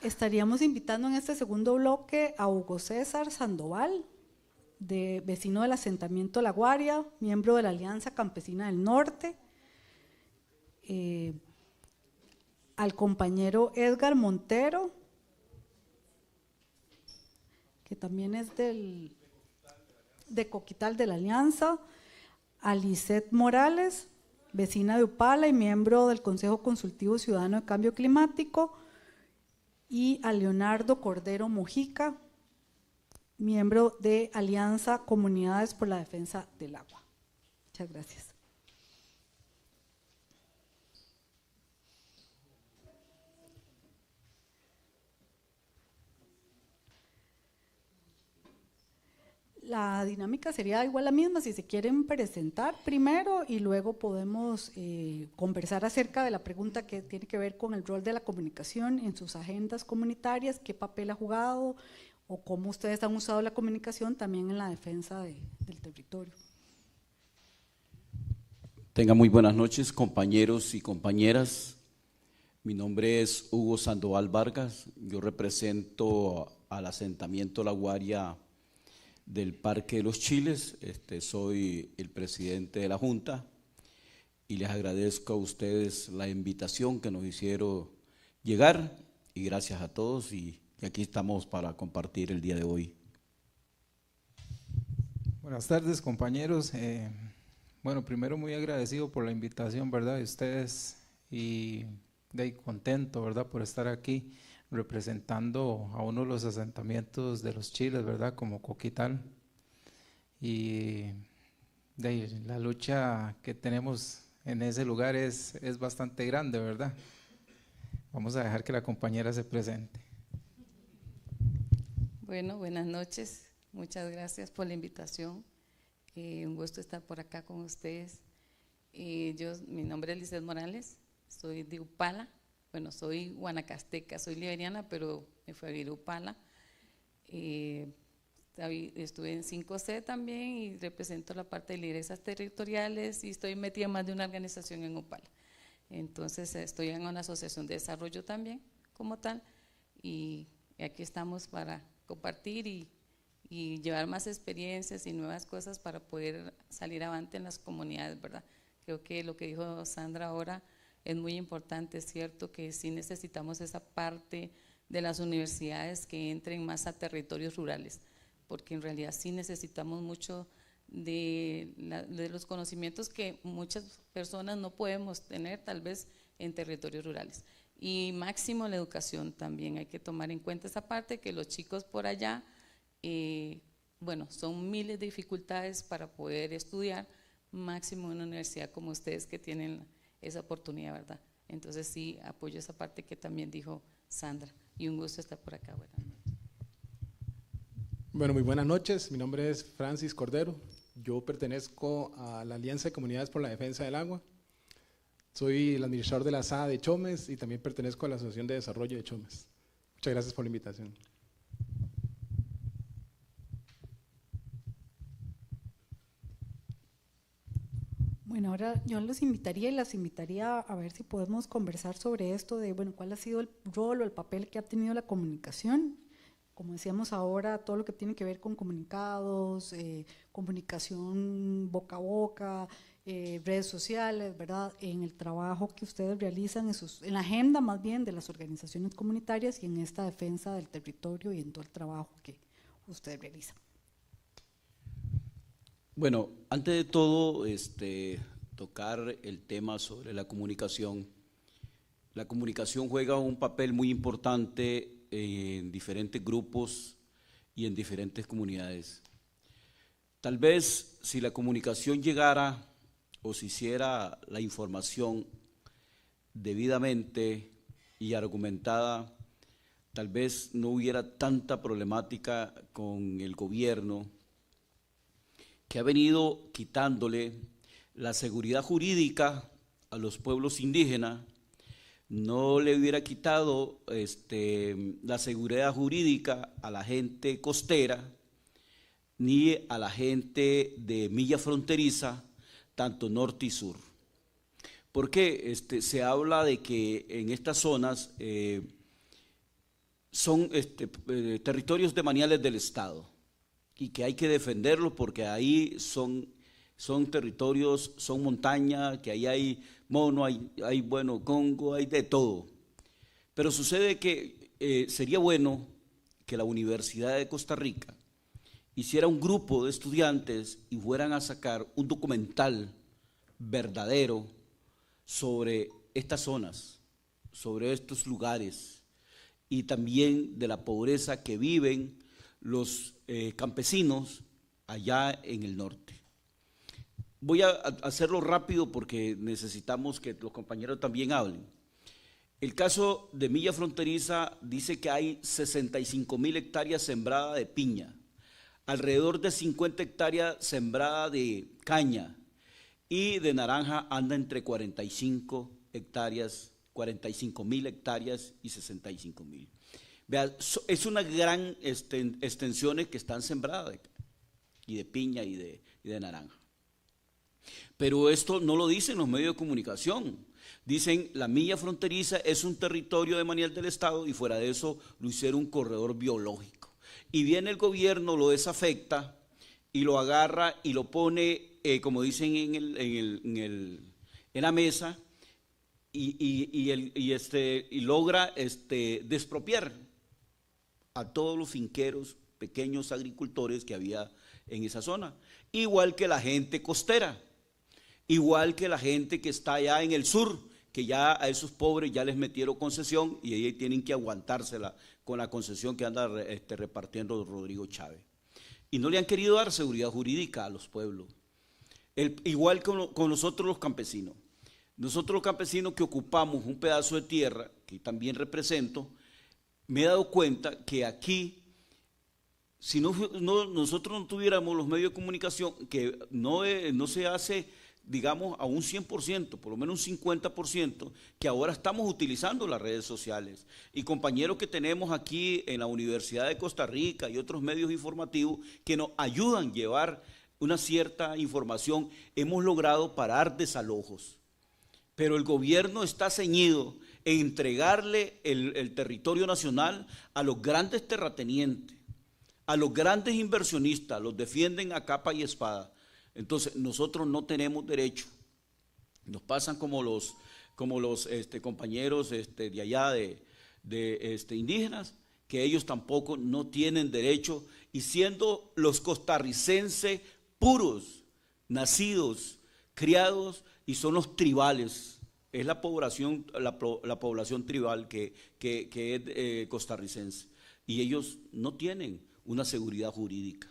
Estaríamos invitando en este segundo bloque a Hugo César Sandoval, vecino del asentamiento La Guaria, miembro de la Alianza Campesina del Norte, al compañero Edgar Montero, que también es de Coquital de la Alianza, a Lisette Morales, vecina de Upala y miembro del Consejo Consultivo Ciudadano de Cambio Climático, y a Leonardo Cordero Mojica, miembro de Alianza Comunidades por la Defensa del Agua. Muchas gracias. La dinámica sería igual la misma, si se quieren presentar primero y luego podemos conversar acerca de la pregunta que tiene que ver con el rol de la comunicación en sus agendas comunitarias, qué papel ha jugado o cómo ustedes han usado la comunicación también en la defensa del territorio. Tengan muy buenas noches, compañeros y compañeras. Mi nombre es Hugo Sandoval Vargas, yo represento al asentamiento La Guaria del Parque de los Chiles, soy el presidente de la Junta y les agradezco a ustedes la invitación que nos hicieron llegar y gracias a todos y aquí estamos para compartir el día de hoy. Buenas tardes, compañeros. Bueno, primero muy agradecido por la invitación, ¿verdad? De ustedes y de ahí contento, ¿verdad? Por estar aquí representando a uno de los asentamientos de los Chiles, ¿verdad? Como Coquital. Y de ahí, la lucha que tenemos en ese lugar es bastante grande, ¿verdad? Vamos a dejar que la compañera se presente. Bueno, buenas noches. Muchas gracias por la invitación. Un gusto estar por acá con ustedes. Mi nombre es Lisette Morales, soy de Upala. Bueno, soy guanacasteca, soy liberiana, pero me fui a vivir a Upala. Estuve en 5C también y represento la parte de lideresas territoriales y estoy metida en más de una organización en Upala. Entonces estoy en una asociación de desarrollo también como tal y aquí estamos para compartir y llevar más experiencias y nuevas cosas para poder salir avante en las comunidades, ¿verdad? Creo que lo que dijo Sandra ahora es muy importante, es cierto que sí necesitamos esa parte de las universidades que entren más a territorios rurales, porque en realidad sí necesitamos mucho de los conocimientos que muchas personas no podemos tener tal vez en territorios rurales. Y máximo la educación también, hay que tomar en cuenta esa parte que los chicos por allá, bueno, son miles de dificultades para poder estudiar, máximo en una universidad como ustedes que tienen esa oportunidad, ¿verdad? Entonces sí, apoyo esa parte que también dijo Sandra y un gusto estar por acá. Buenas noches. Bueno, muy buenas noches, mi nombre es Francis Cordero, yo pertenezco a la Alianza de Comunidades por la Defensa del Agua, soy el administrador de la SA de Chomes y también pertenezco a la Asociación de Desarrollo de Chomes. Muchas gracias por la invitación. Bueno, ahora yo los invitaría y las invitaría a ver si podemos conversar sobre esto de, bueno, cuál ha sido el rol o el papel que ha tenido la comunicación. Como decíamos ahora, todo lo que tiene que ver con comunicados, comunicación boca a boca, redes sociales, ¿verdad? En el trabajo que ustedes realizan, en la agenda más bien de las organizaciones comunitarias y en esta defensa del territorio y en todo el trabajo que ustedes realizan. Bueno, antes de todo, tocar el tema sobre la comunicación. La comunicación juega un papel muy importante en diferentes grupos y en diferentes comunidades. Tal vez si la comunicación llegara o se hiciera la información debidamente y argumentada, tal vez no hubiera tanta problemática con el gobierno que ha venido quitándole la seguridad jurídica a los pueblos indígenas, no le hubiera quitado la seguridad jurídica a la gente costera, ni a la gente de milla fronteriza, tanto norte y sur. Porque se habla de que en estas zonas son territorios demaniales del Estado. y que hay que defenderlos porque ahí son territorios, son montaña, que ahí hay mono, hay bueno, congo, hay de todo. Pero sucede que sería bueno que la Universidad de Costa Rica hiciera un grupo de estudiantes y fueran a sacar un documental verdadero sobre estas zonas, sobre estos lugares y también de la pobreza que viven los campesinos allá en el norte. Voy a hacerlo rápido porque necesitamos que los compañeros también hablen. El caso de Milla Fronteriza dice que hay 65,000 hectáreas sembradas de piña, alrededor de 50 hectáreas sembradas de caña y de naranja anda entre 45 hectáreas, 45,000 hectáreas y 65,000. Vea, es una gran extensiones que están sembradas y de piña y de naranja. Pero esto no lo dicen los medios de comunicación. Dicen la milla fronteriza es un territorio de manillar del Estado y fuera de eso lo hicieron un corredor biológico. Y viene el gobierno, lo desafecta y lo agarra y lo pone, como dicen en la mesa y logra despropiar a todos los finqueros, pequeños agricultores que había en esa zona. Igual que la gente costera, igual que la gente que está allá en el sur, que ya a esos pobres ya les metieron concesión y ellos tienen que aguantársela con la concesión que anda repartiendo Rodrigo Chávez. Y no le han querido dar seguridad jurídica a los pueblos. Igual con nosotros los campesinos. Nosotros los campesinos que ocupamos un pedazo de tierra, que también represento, me he dado cuenta que aquí, si nosotros no tuviéramos los medios de comunicación, que no se hace, digamos, a un 100%, por lo menos un 50%, que ahora estamos utilizando las redes sociales. Y compañeros que tenemos aquí en la Universidad de Costa Rica y otros medios informativos que nos ayudan a llevar una cierta información, hemos logrado parar desalojos. Pero el gobierno está ceñido en entregarle el territorio nacional a los grandes terratenientes, a los grandes inversionistas, los defienden a capa y espada. Entonces nosotros no tenemos derecho. Nos pasan como los compañeros de allá de indígenas, que ellos tampoco no tienen derecho, y siendo los costarricenses puros, nacidos, criados, y son los tribales, es la población tribal que es costarricense, y ellos no tienen una seguridad jurídica.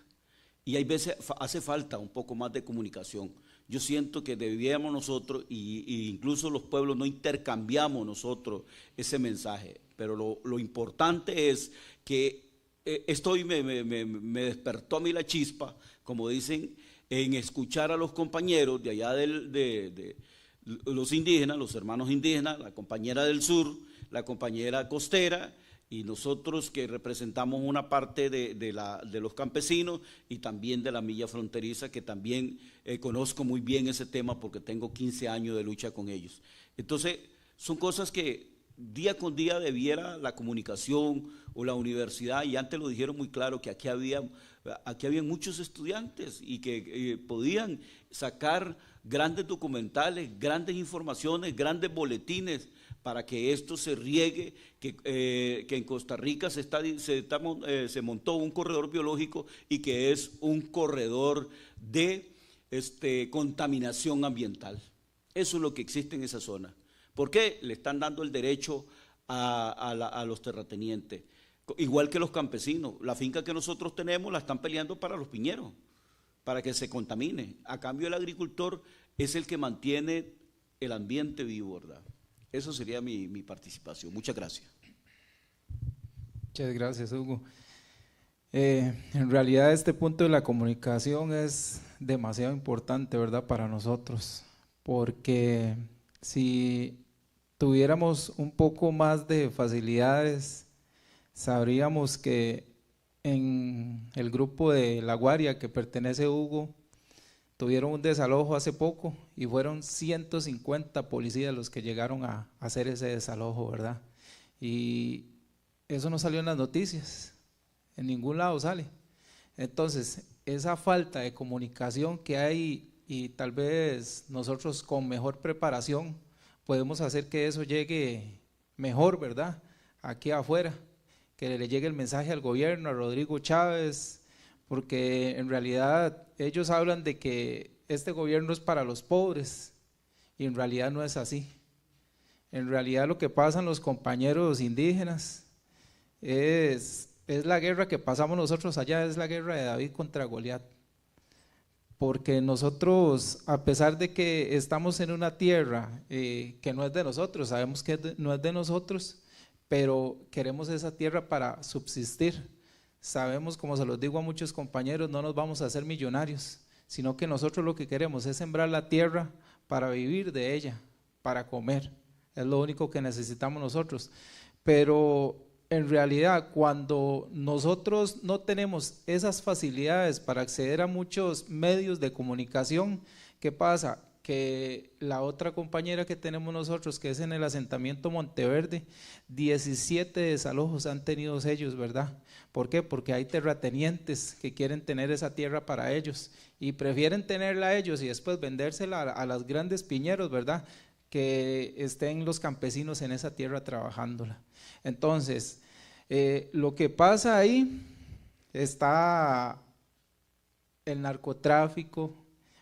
Y hay veces hace falta un poco más de comunicación. Yo siento que debíamos nosotros, y incluso los pueblos no intercambiamos nosotros ese mensaje, pero lo importante es que me despertó a mí la chispa, como dicen, en escuchar a los compañeros de allá de los indígenas, los hermanos indígenas, la compañera del sur, la compañera costera, y nosotros que representamos una parte de los campesinos y también de la milla fronteriza, que también conozco muy bien ese tema porque tengo 15 años de lucha con ellos. Entonces, son cosas que día con día debiera la comunicación o la universidad, y antes lo dijeron muy claro, que aquí había muchos estudiantes y que podían sacar grandes documentales, grandes informaciones, grandes boletines, para que esto se riegue, que en Costa Rica se montó un corredor biológico y que es un corredor de contaminación ambiental. Eso es lo que existe en esa zona. ¿Por qué? Le están dando el derecho a los terratenientes, igual que los campesinos. La finca que nosotros tenemos la están peleando para los piñeros, para que se contamine. A cambio, el agricultor es el que mantiene el ambiente vivo, ¿verdad? Eso sería mi participación. Muchas gracias. Muchas gracias, Hugo. En realidad este punto de la comunicación es demasiado importante, ¿verdad?, para nosotros, porque si tuviéramos un poco más de facilidades, sabríamos que en el grupo de La Guaria, que pertenece a Hugo, tuvieron un desalojo hace poco y fueron 150 policías los que llegaron a hacer ese desalojo, ¿verdad? Y eso no salió en las noticias, en ningún lado sale. Entonces, esa falta de comunicación que hay, y tal vez nosotros con mejor preparación podemos hacer que eso llegue mejor, ¿verdad? Aquí afuera, que le llegue el mensaje al gobierno, a Rodrigo Chávez, porque en realidad ellos hablan de que este gobierno es para los pobres y en realidad no es así. En realidad lo que pasan los compañeros indígenas es la guerra que pasamos nosotros allá, es la guerra de David contra Goliat. Porque nosotros, a pesar de que estamos en una tierra que no es de nosotros, sabemos que no es de nosotros, pero queremos esa tierra para subsistir. Sabemos, como se los digo a muchos compañeros, no nos vamos a hacer millonarios, sino que nosotros lo que queremos es sembrar la tierra para vivir de ella, para comer. Es lo único que necesitamos nosotros. Pero en realidad, cuando nosotros no tenemos esas facilidades para acceder a muchos medios de comunicación, ¿qué pasa? Que la otra compañera que tenemos nosotros, que es en el asentamiento Monteverde, 17 desalojos han tenido ellos, ¿verdad? ¿Por qué? Porque hay terratenientes que quieren tener esa tierra para ellos y prefieren tenerla ellos y después vendérsela a las grandes piñeros, ¿verdad? Que estén los campesinos en esa tierra trabajándola. Entonces, lo que pasa ahí está el narcotráfico.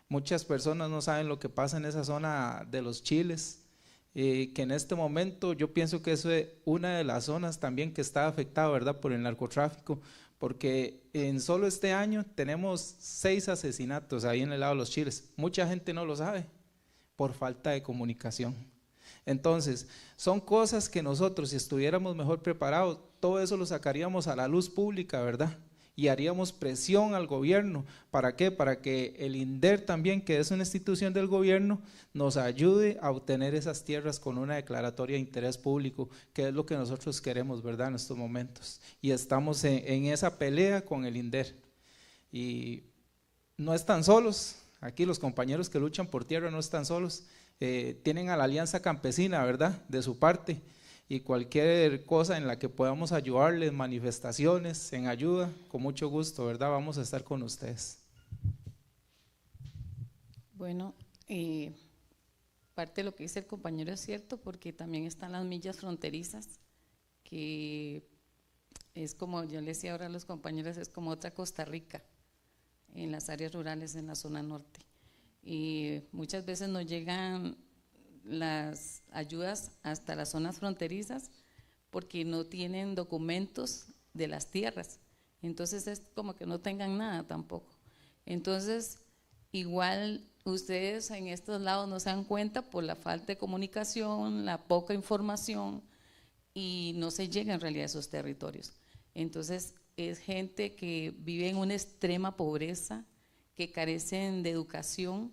Muchas personas no saben lo que pasa en esa zona de los chiles, que en este momento yo pienso que eso es una de las zonas también que está afectada, ¿verdad?, por el narcotráfico, porque en solo este año tenemos 6 asesinatos ahí en el lado de los chiles. Mucha gente no lo sabe por falta de comunicación. Entonces, son cosas que nosotros, si estuviéramos mejor preparados, todo eso lo sacaríamos a la luz pública, ¿verdad? Y haríamos presión al gobierno. ¿Para qué? Para que el INDER también, que es una institución del gobierno, nos ayude a obtener esas tierras con una declaratoria de interés público, que es lo que nosotros queremos, ¿verdad?, en estos momentos. Y estamos en esa pelea con el INDER. Y no están solos, aquí los compañeros que luchan por tierra no están solos. Tienen a la Alianza Campesina, ¿verdad?, de su parte, y cualquier cosa en la que podamos ayudarles, manifestaciones, en ayuda, con mucho gusto, ¿verdad?, vamos a estar con ustedes. Bueno, parte de lo que dice el compañero es cierto, porque también están las millas fronterizas, que es como yo le decía ahora a los compañeros, es como otra Costa Rica, en las áreas rurales, en la zona norte. Y muchas veces no llegan las ayudas hasta las zonas fronterizas porque no tienen documentos de las tierras, entonces es como que no tengan nada tampoco. Entonces igual ustedes en estos lados no se dan cuenta por la falta de comunicación, la poca información, y no se llega en realidad a esos territorios. Entonces es gente que vive en una extrema pobreza, que carecen de educación,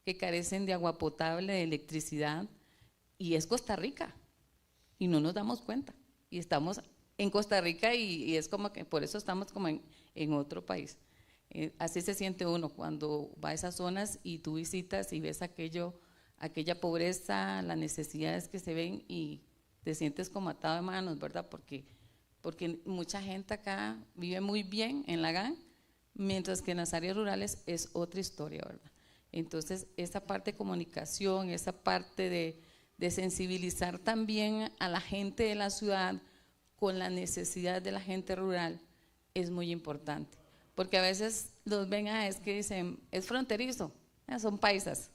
que carecen de agua potable, de electricidad, y es Costa Rica, y no nos damos cuenta, y estamos en Costa Rica y es como que por eso estamos como en otro país. Así se siente uno cuando va a esas zonas y tú visitas y ves aquella pobreza, las necesidades que se ven y te sientes como atado de manos, ¿verdad? Porque mucha gente acá vive muy bien en la GAN, mientras que en las áreas rurales es otra historia, ¿verdad? Entonces, esa parte de comunicación, esa parte de sensibilizar también a la gente de la ciudad con la necesidad de la gente rural es muy importante, porque a veces los ven, es que dicen, es fronterizo, son paisas,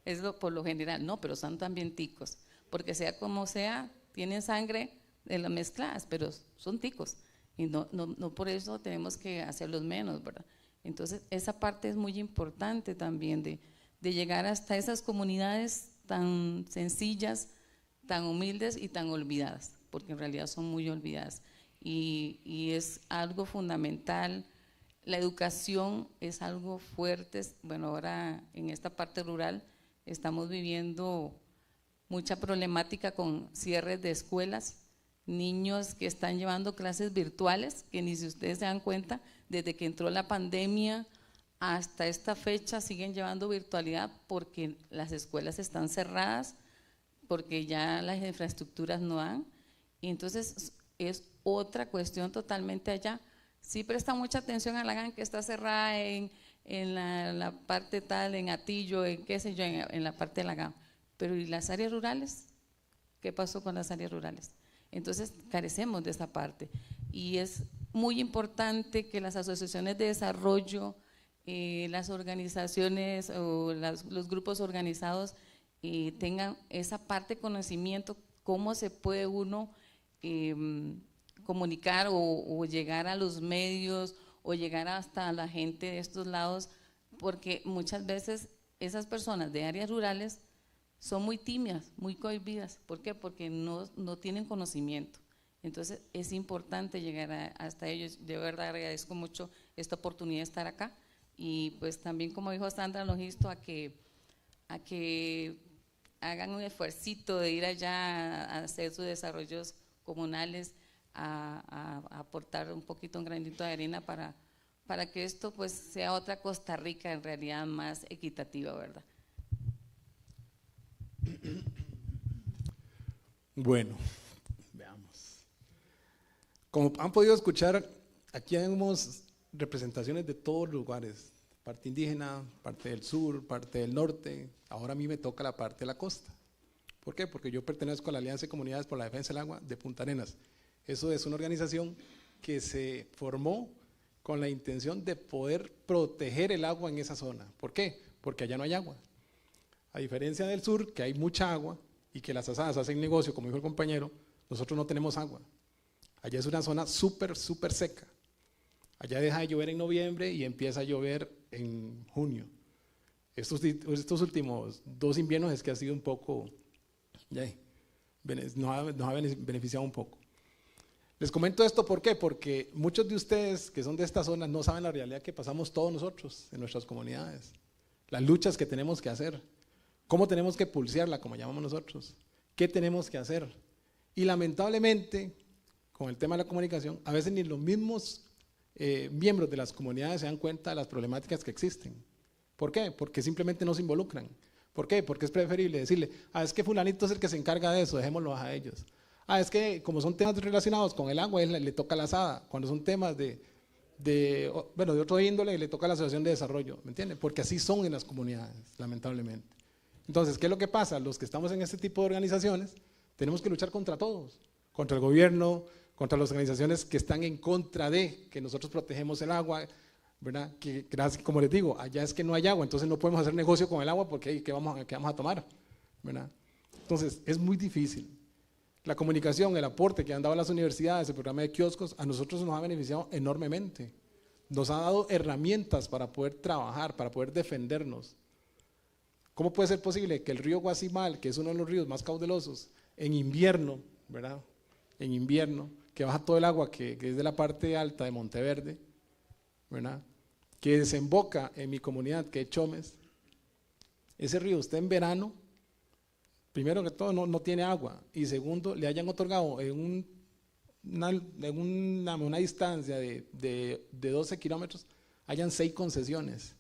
es por lo general, no, pero son también ticos, porque sea como sea, tienen sangre de las mezcladas, pero son ticos. Y no por eso tenemos que hacerlos menos, ¿verdad? Entonces, esa parte es muy importante también de llegar hasta esas comunidades tan sencillas, tan humildes y tan olvidadas, porque en realidad son muy olvidadas. Y es algo fundamental. La educación es algo fuerte. Bueno, ahora en esta parte rural estamos viviendo mucha problemática con cierres de escuelas, niños que están llevando clases virtuales, que ni si ustedes se dan cuenta, desde que entró la pandemia hasta esta fecha siguen llevando virtualidad porque las escuelas están cerradas, porque ya las infraestructuras no dan, y entonces es otra cuestión totalmente allá. sí prestan mucha atención a Lagán, que está cerrada en la parte tal, en Atillo, en qué sé yo, en la parte de Lagán. Pero ¿y las áreas rurales? ¿Qué pasó con las áreas rurales? Entonces carecemos de esa parte y es muy importante que las asociaciones de desarrollo, las organizaciones o los grupos organizados tengan esa parte de conocimiento, cómo se puede uno comunicar o llegar a los medios o llegar hasta la gente de estos lados, porque muchas veces esas personas de áreas rurales son muy tímidas, muy cohibidas. ¿Por qué? Porque no tienen conocimiento. Entonces es importante llegar hasta ellos. De verdad agradezco mucho esta oportunidad de estar acá y pues también, como dijo Sandra, los insto a que hagan un esfuercito de ir allá a hacer sus desarrollos comunales, a aportar un poquito, un granito de arena para que esto pues sea otra Costa Rica en realidad más equitativa, ¿verdad? Bueno, veamos. Como han podido escuchar, aquí tenemos representaciones de todos los lugares, parte indígena, parte del sur, parte del norte. Ahora a mí me toca la parte de la costa. ¿Por qué? Porque yo pertenezco a la Alianza de Comunidades por la Defensa del Agua de Punta Arenas. Eso es una organización que se formó con la intención de poder proteger el agua en esa zona. ¿Por qué? Porque allá no hay agua. A diferencia del sur, que hay mucha agua y que las asadas hacen negocio, como dijo el compañero, nosotros no tenemos agua. Allá es una zona súper seca. Allá deja de llover en noviembre y empieza a llover en junio. Estos últimos 2 inviernos es que ha sido un poco, nos ha beneficiado un poco. Les comento esto, ¿por qué? Porque muchos de ustedes que son de esta zona no saben la realidad que pasamos todos nosotros en nuestras comunidades, las luchas que tenemos que hacer, cómo tenemos que pulsearla, como llamamos nosotros, qué tenemos que hacer. Y lamentablemente, con el tema de la comunicación, a veces ni los mismos miembros de las comunidades se dan cuenta de las problemáticas que existen. ¿Por qué? Porque simplemente no se involucran. ¿Por qué? Porque es preferible decirle, es que fulanito es el que se encarga de eso, dejémoslo a ellos. Es que como son temas relacionados con el agua, le toca la asada. Cuando son temas de otro índole, le toca a la asociación de desarrollo, ¿me entienden? Porque así son en las comunidades, lamentablemente. Entonces, ¿qué es lo que pasa? Los que estamos en este tipo de organizaciones, tenemos que luchar contra todos, contra el gobierno, contra las organizaciones que están en contra de que nosotros protegemos el agua, ¿verdad? Que como les digo, allá es que no hay agua, entonces no podemos hacer negocio con el agua porque ¿qué vamos a tomar? ¿Verdad? Entonces, es muy difícil. La comunicación, el aporte que han dado las universidades, el programa de kioscos, a nosotros nos ha beneficiado enormemente. Nos ha dado herramientas para poder trabajar, para poder defendernos. ¿Cómo puede ser posible que el río Guasimal, que es uno de los ríos más caudalosos, en invierno, ¿verdad? En invierno, que baja todo el agua que es de la parte alta de Monteverde, ¿verdad? Que desemboca en mi comunidad, que es Chomes, ese río usted en verano, primero que todo no tiene agua, y segundo, le hayan otorgado en una distancia de 12 kilómetros, hayan 6 concesiones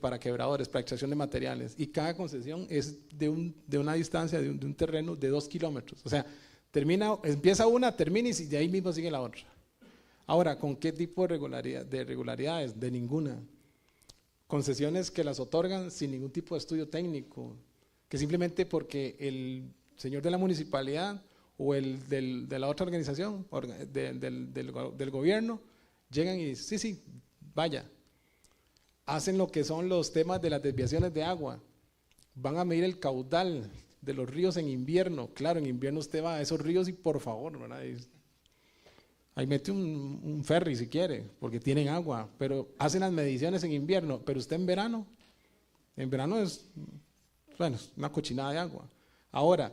para quebradores, para extracción de materiales, y cada concesión es de una distancia de un terreno de 2 kilómetros. O sea, empieza una, termina y de ahí mismo sigue la otra. Ahora, ¿con qué tipo de irregularidades? De ninguna. Concesiones que las otorgan sin ningún tipo de estudio técnico, que simplemente porque el señor de la municipalidad o el de la otra organización, del gobierno, llegan y dicen, sí, vaya. Hacen lo que son los temas de las desviaciones de agua, van a medir el caudal de los ríos en invierno. Claro, en invierno usted va a esos ríos y por favor, ¿verdad? Ahí mete un ferry si quiere, porque tienen agua, pero hacen las mediciones en invierno, pero usted en verano es una cochinada de agua. Ahora,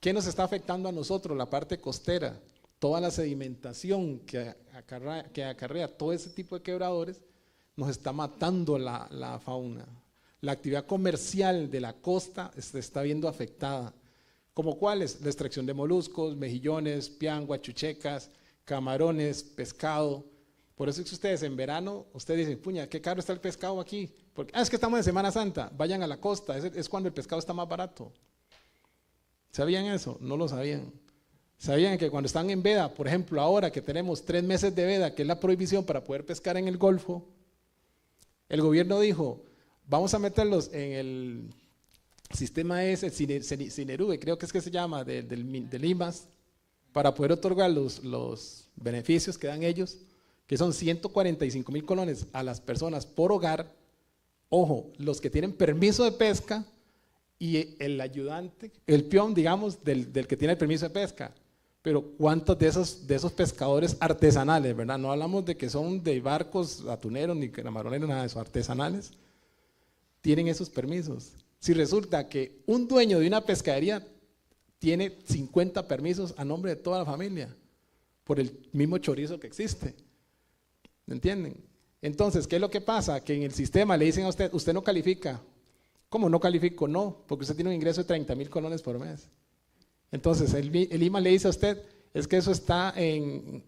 ¿qué nos está afectando a nosotros? La parte costera, toda la sedimentación que acarrea todo ese tipo de quebradores, nos está matando la fauna. La actividad comercial de la costa se está viendo afectada. ¿Como cuáles? La extracción de moluscos, mejillones, piangua, chuchecas, camarones, pescado. Por eso es que ustedes en verano, ustedes dicen, puña, qué caro está el pescado aquí. Porque, es que estamos en Semana Santa, vayan a la costa, es cuando el pescado está más barato. ¿Sabían eso? No lo sabían. ¿Sabían que cuando están en veda, por ejemplo, ahora que tenemos 3 meses de veda, que es la prohibición para poder pescar en el Golfo, el gobierno dijo, vamos a meterlos en el sistema ese, Cinerube, creo que es que se llama, del IMAS, para poder otorgar los beneficios que dan ellos, que son 145,000 colones a las personas por hogar. Ojo, los que tienen permiso de pesca y el ayudante, el peón, digamos, del que tiene el permiso de pesca. Pero ¿cuántos de esos pescadores artesanales, verdad? No hablamos de que son de barcos atuneros ni camaroneros, nada de eso, artesanales, tienen esos permisos. Si resulta que un dueño de una pescadería tiene 50 permisos a nombre de toda la familia, por el mismo chorizo que existe, ¿me entienden? Entonces, ¿qué es lo que pasa? Que en el sistema le dicen a usted, usted no califica. ¿Cómo no califico? No, porque usted tiene un ingreso de 30,000 colones por mes. Entonces, el IMA le dice a usted, es que eso está en,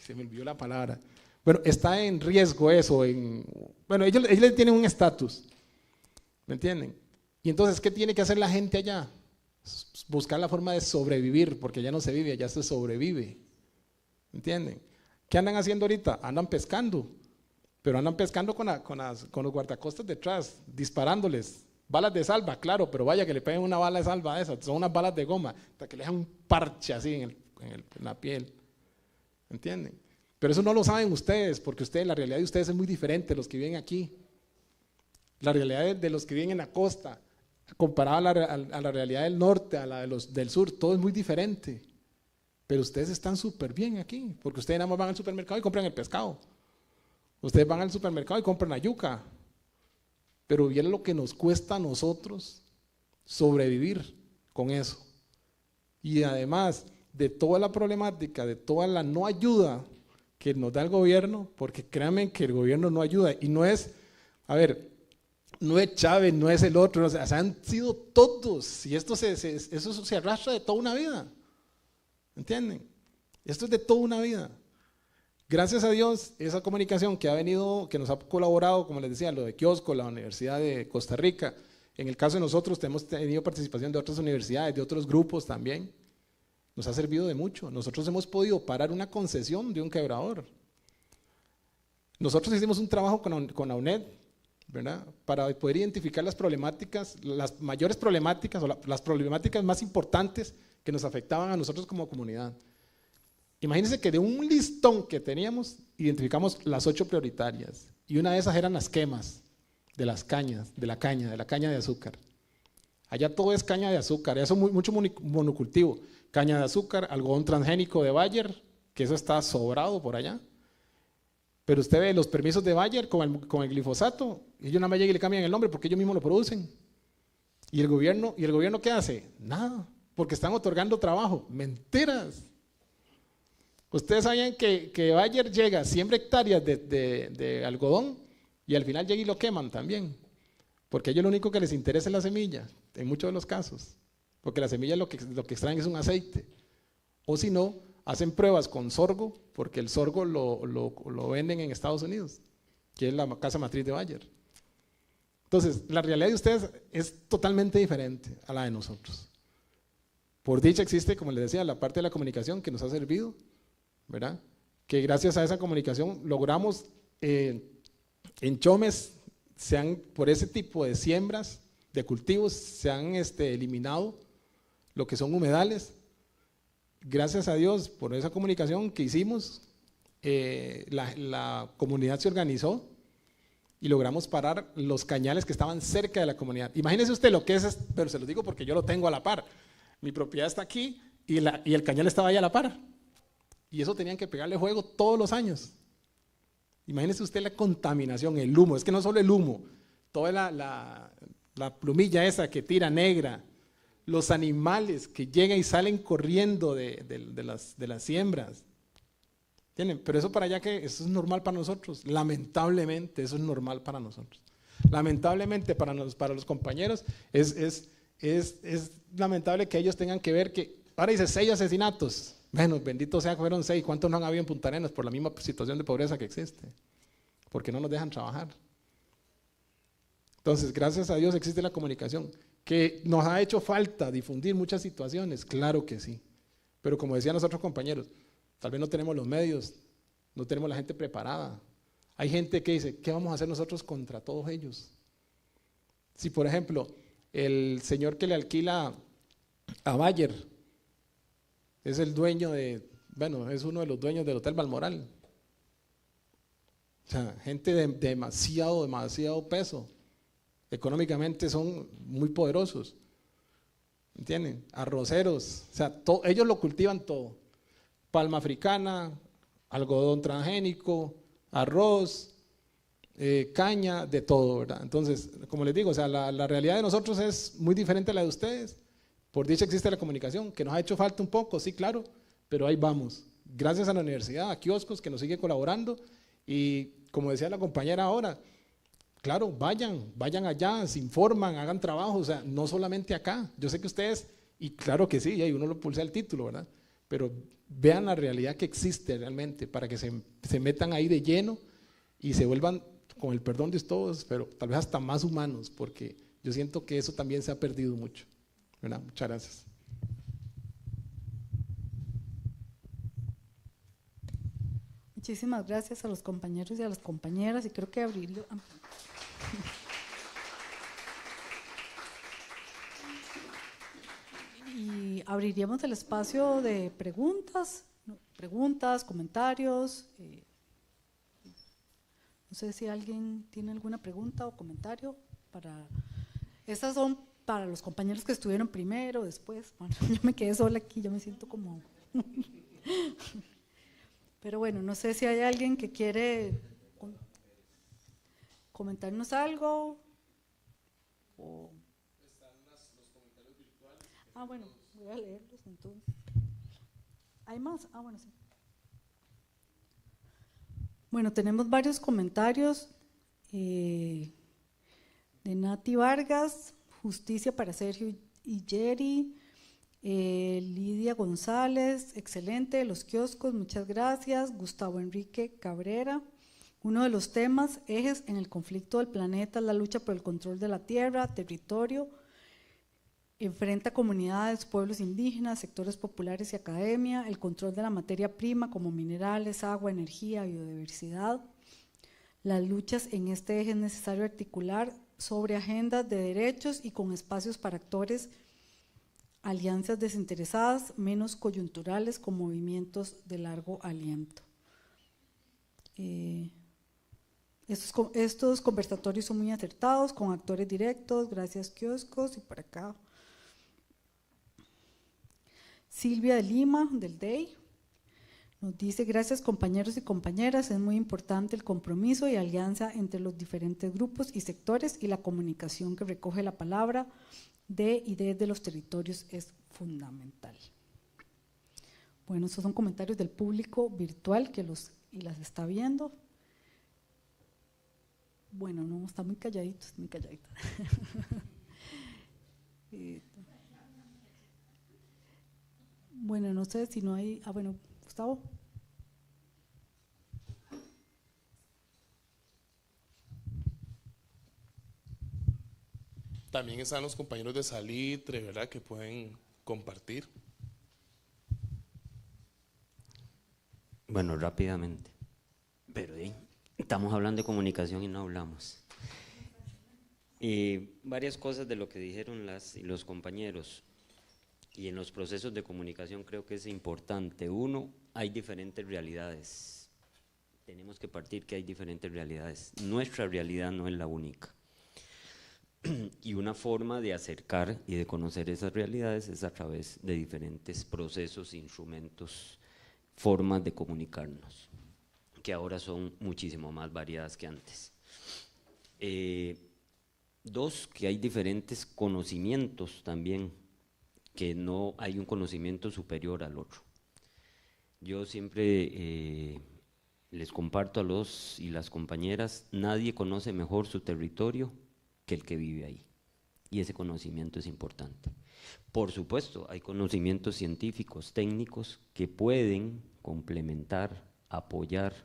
se me olvidó la palabra, bueno, está en riesgo eso, bueno, ellos tienen un estatus, ¿me entienden? Y entonces, ¿qué tiene que hacer la gente allá? Buscar la forma de sobrevivir, porque allá no se vive, allá se sobrevive, ¿me entienden? ¿Qué andan haciendo ahorita? Andan pescando, pero andan pescando con los guardacostas detrás, disparándoles. Balas de salva, claro, pero vaya que le peguen una bala de salva de esas, son unas balas de goma, hasta que le dejan un parche así en la piel, ¿entienden? Pero eso no lo saben ustedes, porque la realidad de ustedes es muy diferente de los que viven aquí. La realidad de los que viven en la costa, comparada a la realidad del norte, a la de los del sur, todo es muy diferente. Pero ustedes están súper bien aquí, porque ustedes nada más van al supermercado y compran el pescado. Ustedes van al supermercado y compran la yuca. Pero viene lo que nos cuesta a nosotros sobrevivir con eso. Y además de toda la problemática, de toda la no ayuda que nos da el gobierno, porque créanme que el gobierno no ayuda, y no es, a ver, no es Chávez, no es el otro, o sea, han sido todos, y eso se arrastra de toda una vida, ¿entienden? Esto es de toda una vida. Gracias a Dios, esa comunicación que ha venido, que nos ha colaborado, como les decía, lo de Kiosco, la Universidad de Costa Rica, en el caso de nosotros hemos tenido participación de otras universidades, de otros grupos también, nos ha servido de mucho. Nosotros hemos podido parar una concesión de un quebrador. Nosotros hicimos un trabajo con la UNED, ¿verdad? Para poder identificar las problemáticas, las mayores problemáticas o las problemáticas más importantes que nos afectaban a nosotros como comunidad. Imagínense que de un listón que teníamos, identificamos las 8 prioritarias, y una de esas eran las quemas de las cañas, de la caña de azúcar. Allá todo es caña de azúcar, eso mucho monocultivo, caña de azúcar, algodón transgénico de Bayer, que eso está sobrado por allá. Pero usted ve los permisos de Bayer con el glifosato, ellos nada más llegan y le cambian el nombre porque ellos mismos lo producen. ¿Y el gobierno qué hace? Nada, porque están otorgando trabajo. Mentiras. Ustedes sabían que Bayer llega a 100 hectáreas de algodón y al final llega y lo queman también, porque a ellos lo único que les interesa es la semilla, en muchos de los casos, porque la semilla lo que extraen es un aceite, o si no, hacen pruebas con sorgo, porque el sorgo lo venden en Estados Unidos, que es la casa matriz de Bayer. Entonces, la realidad de ustedes es totalmente diferente a la de nosotros. Por dicha existe, como les decía, la parte de la comunicación que nos ha servido, ¿verdad? Que gracias a esa comunicación logramos en Chomes, por ese tipo de siembras, de cultivos, se han eliminado lo que son humedales. Gracias a Dios, por esa comunicación que hicimos, la comunidad se organizó y logramos parar los cañales que estaban cerca de la comunidad. Imagínese usted lo que es, pero se lo digo porque yo lo tengo a la par. Mi propiedad está aquí y el cañal estaba ahí a la par. Y eso tenían que pegarle fuego todos los años. Imagínese usted la contaminación, el humo. Es que no solo el humo, toda la plumilla esa que tira negra, los animales que llegan y salen corriendo de las siembras. ¿Entienden? Pero eso para allá que eso es normal para nosotros. Lamentablemente eso es normal para nosotros. Lamentablemente para los compañeros es lamentable que ellos tengan que ver que, ahora dice 6 asesinatos. Bueno, bendito sea que fueron 6. ¿Cuántos no han habido en Punta Arenas por la misma situación de pobreza que existe? Porque no nos dejan trabajar. Entonces, gracias a Dios existe la comunicación. ¿Que nos ha hecho falta difundir muchas situaciones? Claro que sí. Pero como decían los otros compañeros, tal vez no tenemos los medios, no tenemos la gente preparada. Hay gente que dice, ¿qué vamos a hacer nosotros contra todos ellos? Si por ejemplo, el señor que le alquila a Bayer es el dueño de, bueno, es uno de los dueños del Hotel Balmoral. O sea, gente de demasiado peso. Económicamente son muy poderosos. ¿Entienden? Arroceros, o sea, ellos lo cultivan todo. Palma africana, algodón transgénico, arroz, caña, de todo, ¿verdad? Entonces, como les digo, o sea, la realidad de nosotros es muy diferente a la de ustedes. Por dicha existe la comunicación, que nos ha hecho falta un poco, sí, claro, pero ahí vamos. Gracias a la universidad, a Kioscos, que nos sigue colaborando, y como decía la compañera ahora, claro, vayan allá, se informan, hagan trabajo, o sea, no solamente acá. Yo sé que ustedes, y claro que sí, y uno lo pulsa el título, ¿verdad? Pero vean la realidad que existe realmente para que se metan ahí de lleno y se vuelvan, con el perdón de todos, pero tal vez hasta más humanos, porque yo siento que eso también se ha perdido mucho, ¿verdad? Muchas gracias. Muchísimas gracias a los compañeros y a las compañeras, y creo que abrirlo. Y abriríamos el espacio de preguntas, comentarios. No sé si alguien tiene alguna pregunta o comentario para. Estas son para los compañeros que estuvieron primero, después. Bueno, yo me quedé sola aquí, yo me siento como. Pero bueno, no sé si hay alguien que quiere comentarnos algo. O... los comentarios virtuales. Bueno, voy a leerlos entonces. ¿Hay más? Bueno, sí. Bueno, tenemos varios comentarios de Nati Vargas, justicia para Sergio y Jerry. Lidia González, excelente, los kioscos, muchas gracias. Gustavo Enrique Cabrera, uno de los temas, ejes en el conflicto del planeta, la lucha por el control de la tierra, territorio, enfrenta comunidades, pueblos indígenas, sectores populares y academia, el control de la materia prima como minerales, agua, energía, biodiversidad. Las luchas en este eje es necesario articular sobre agendas de derechos y con espacios para actores, alianzas desinteresadas, menos coyunturales con movimientos de largo aliento. Estos conversatorios son muy acertados, con actores directos, gracias Kioscos, y por acá. Silvia de Lima, del DEI, nos dice, gracias compañeros y compañeras, es muy importante el compromiso y alianza entre los diferentes grupos y sectores y la comunicación que recoge la palabra de y desde los territorios es fundamental. Bueno, estos son comentarios del público virtual que las está viendo. Bueno, no, está muy calladito, muy calladito. Bueno, no sé si no hay… bueno, Gustavo. También están los compañeros de Salitre, ¿verdad?, que pueden compartir. Bueno, rápidamente, pero estamos hablando de comunicación y no hablamos. Varias cosas de lo que dijeron las y los compañeros, y en los procesos de comunicación creo que es importante. Uno, hay diferentes realidades, tenemos que partir que hay diferentes realidades, nuestra realidad no es la única. Y una forma de acercar y de conocer esas realidades es a través de diferentes procesos, instrumentos, formas de comunicarnos, que ahora son muchísimo más variadas que antes. Dos, que hay diferentes conocimientos también, que no hay un conocimiento superior al otro. Yo siempre les comparto a los y las compañeras, nadie conoce mejor su territorio que el que vive ahí, y ese conocimiento es importante. Por supuesto, hay conocimientos científicos, técnicos, que pueden complementar, apoyar,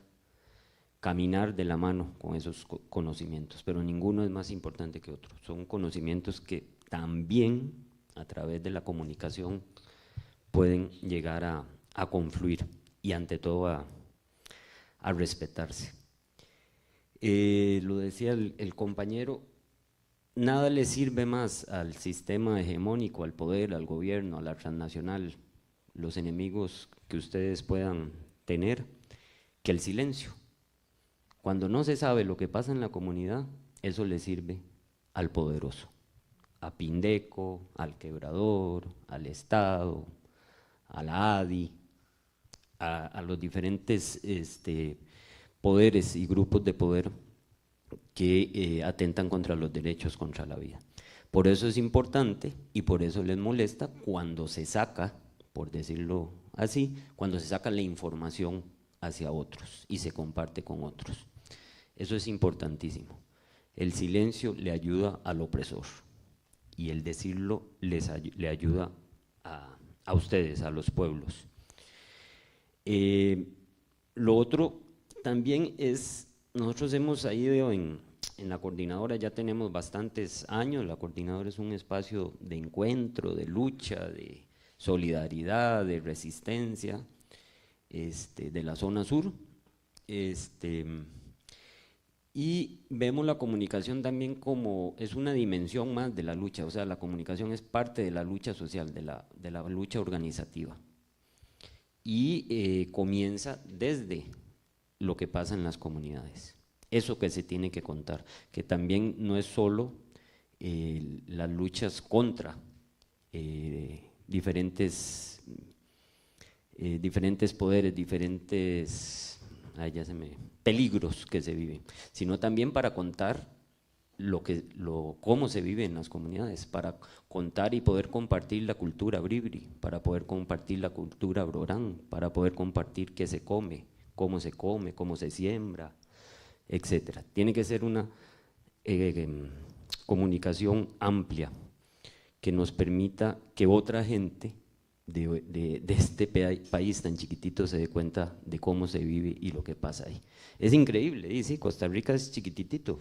caminar de la mano con esos conocimientos, pero ninguno es más importante que otro. Son conocimientos que también, a través de la comunicación, pueden llegar a confluir y ante todo a respetarse. Lo decía el compañero, nada le sirve más al sistema hegemónico, al poder, al gobierno, a la transnacional, los enemigos que ustedes puedan tener, que el silencio. Cuando no se sabe lo que pasa en la comunidad, eso le sirve al poderoso, a Pindeco, al Quebrador, al Estado, a la ADI, a los diferentes poderes y grupos de poder que atentan contra los derechos, contra la vida. Por eso es importante y por eso les molesta cuando se saca, por decirlo así, cuando se saca la información hacia otros y se comparte con otros. Eso es importantísimo. El silencio le ayuda al opresor y el decirlo le ayuda a ustedes, a los pueblos. Lo otro también es, nosotros hemos ido en la coordinadora, ya tenemos bastantes años, la coordinadora es un espacio de encuentro, de lucha, de solidaridad, de resistencia, de la zona sur, y vemos la comunicación también como, es una dimensión más de la lucha, o sea, la comunicación es parte de la lucha social, de la lucha organizativa, y comienza desde lo que pasa en las comunidades, eso que se tiene que contar, que también no es solo las luchas contra diferentes poderes, diferentes peligros que se viven, sino también para contar cómo se vive en las comunidades, para contar y poder compartir la cultura bribri, para poder compartir la cultura brorán, para poder compartir qué se come, cómo se siembra, etcétera. Tiene que ser una comunicación amplia que nos permita que otra gente de este país tan chiquitito se dé cuenta de cómo se vive y lo que pasa ahí. Es increíble, y sí, Costa Rica es chiquititito,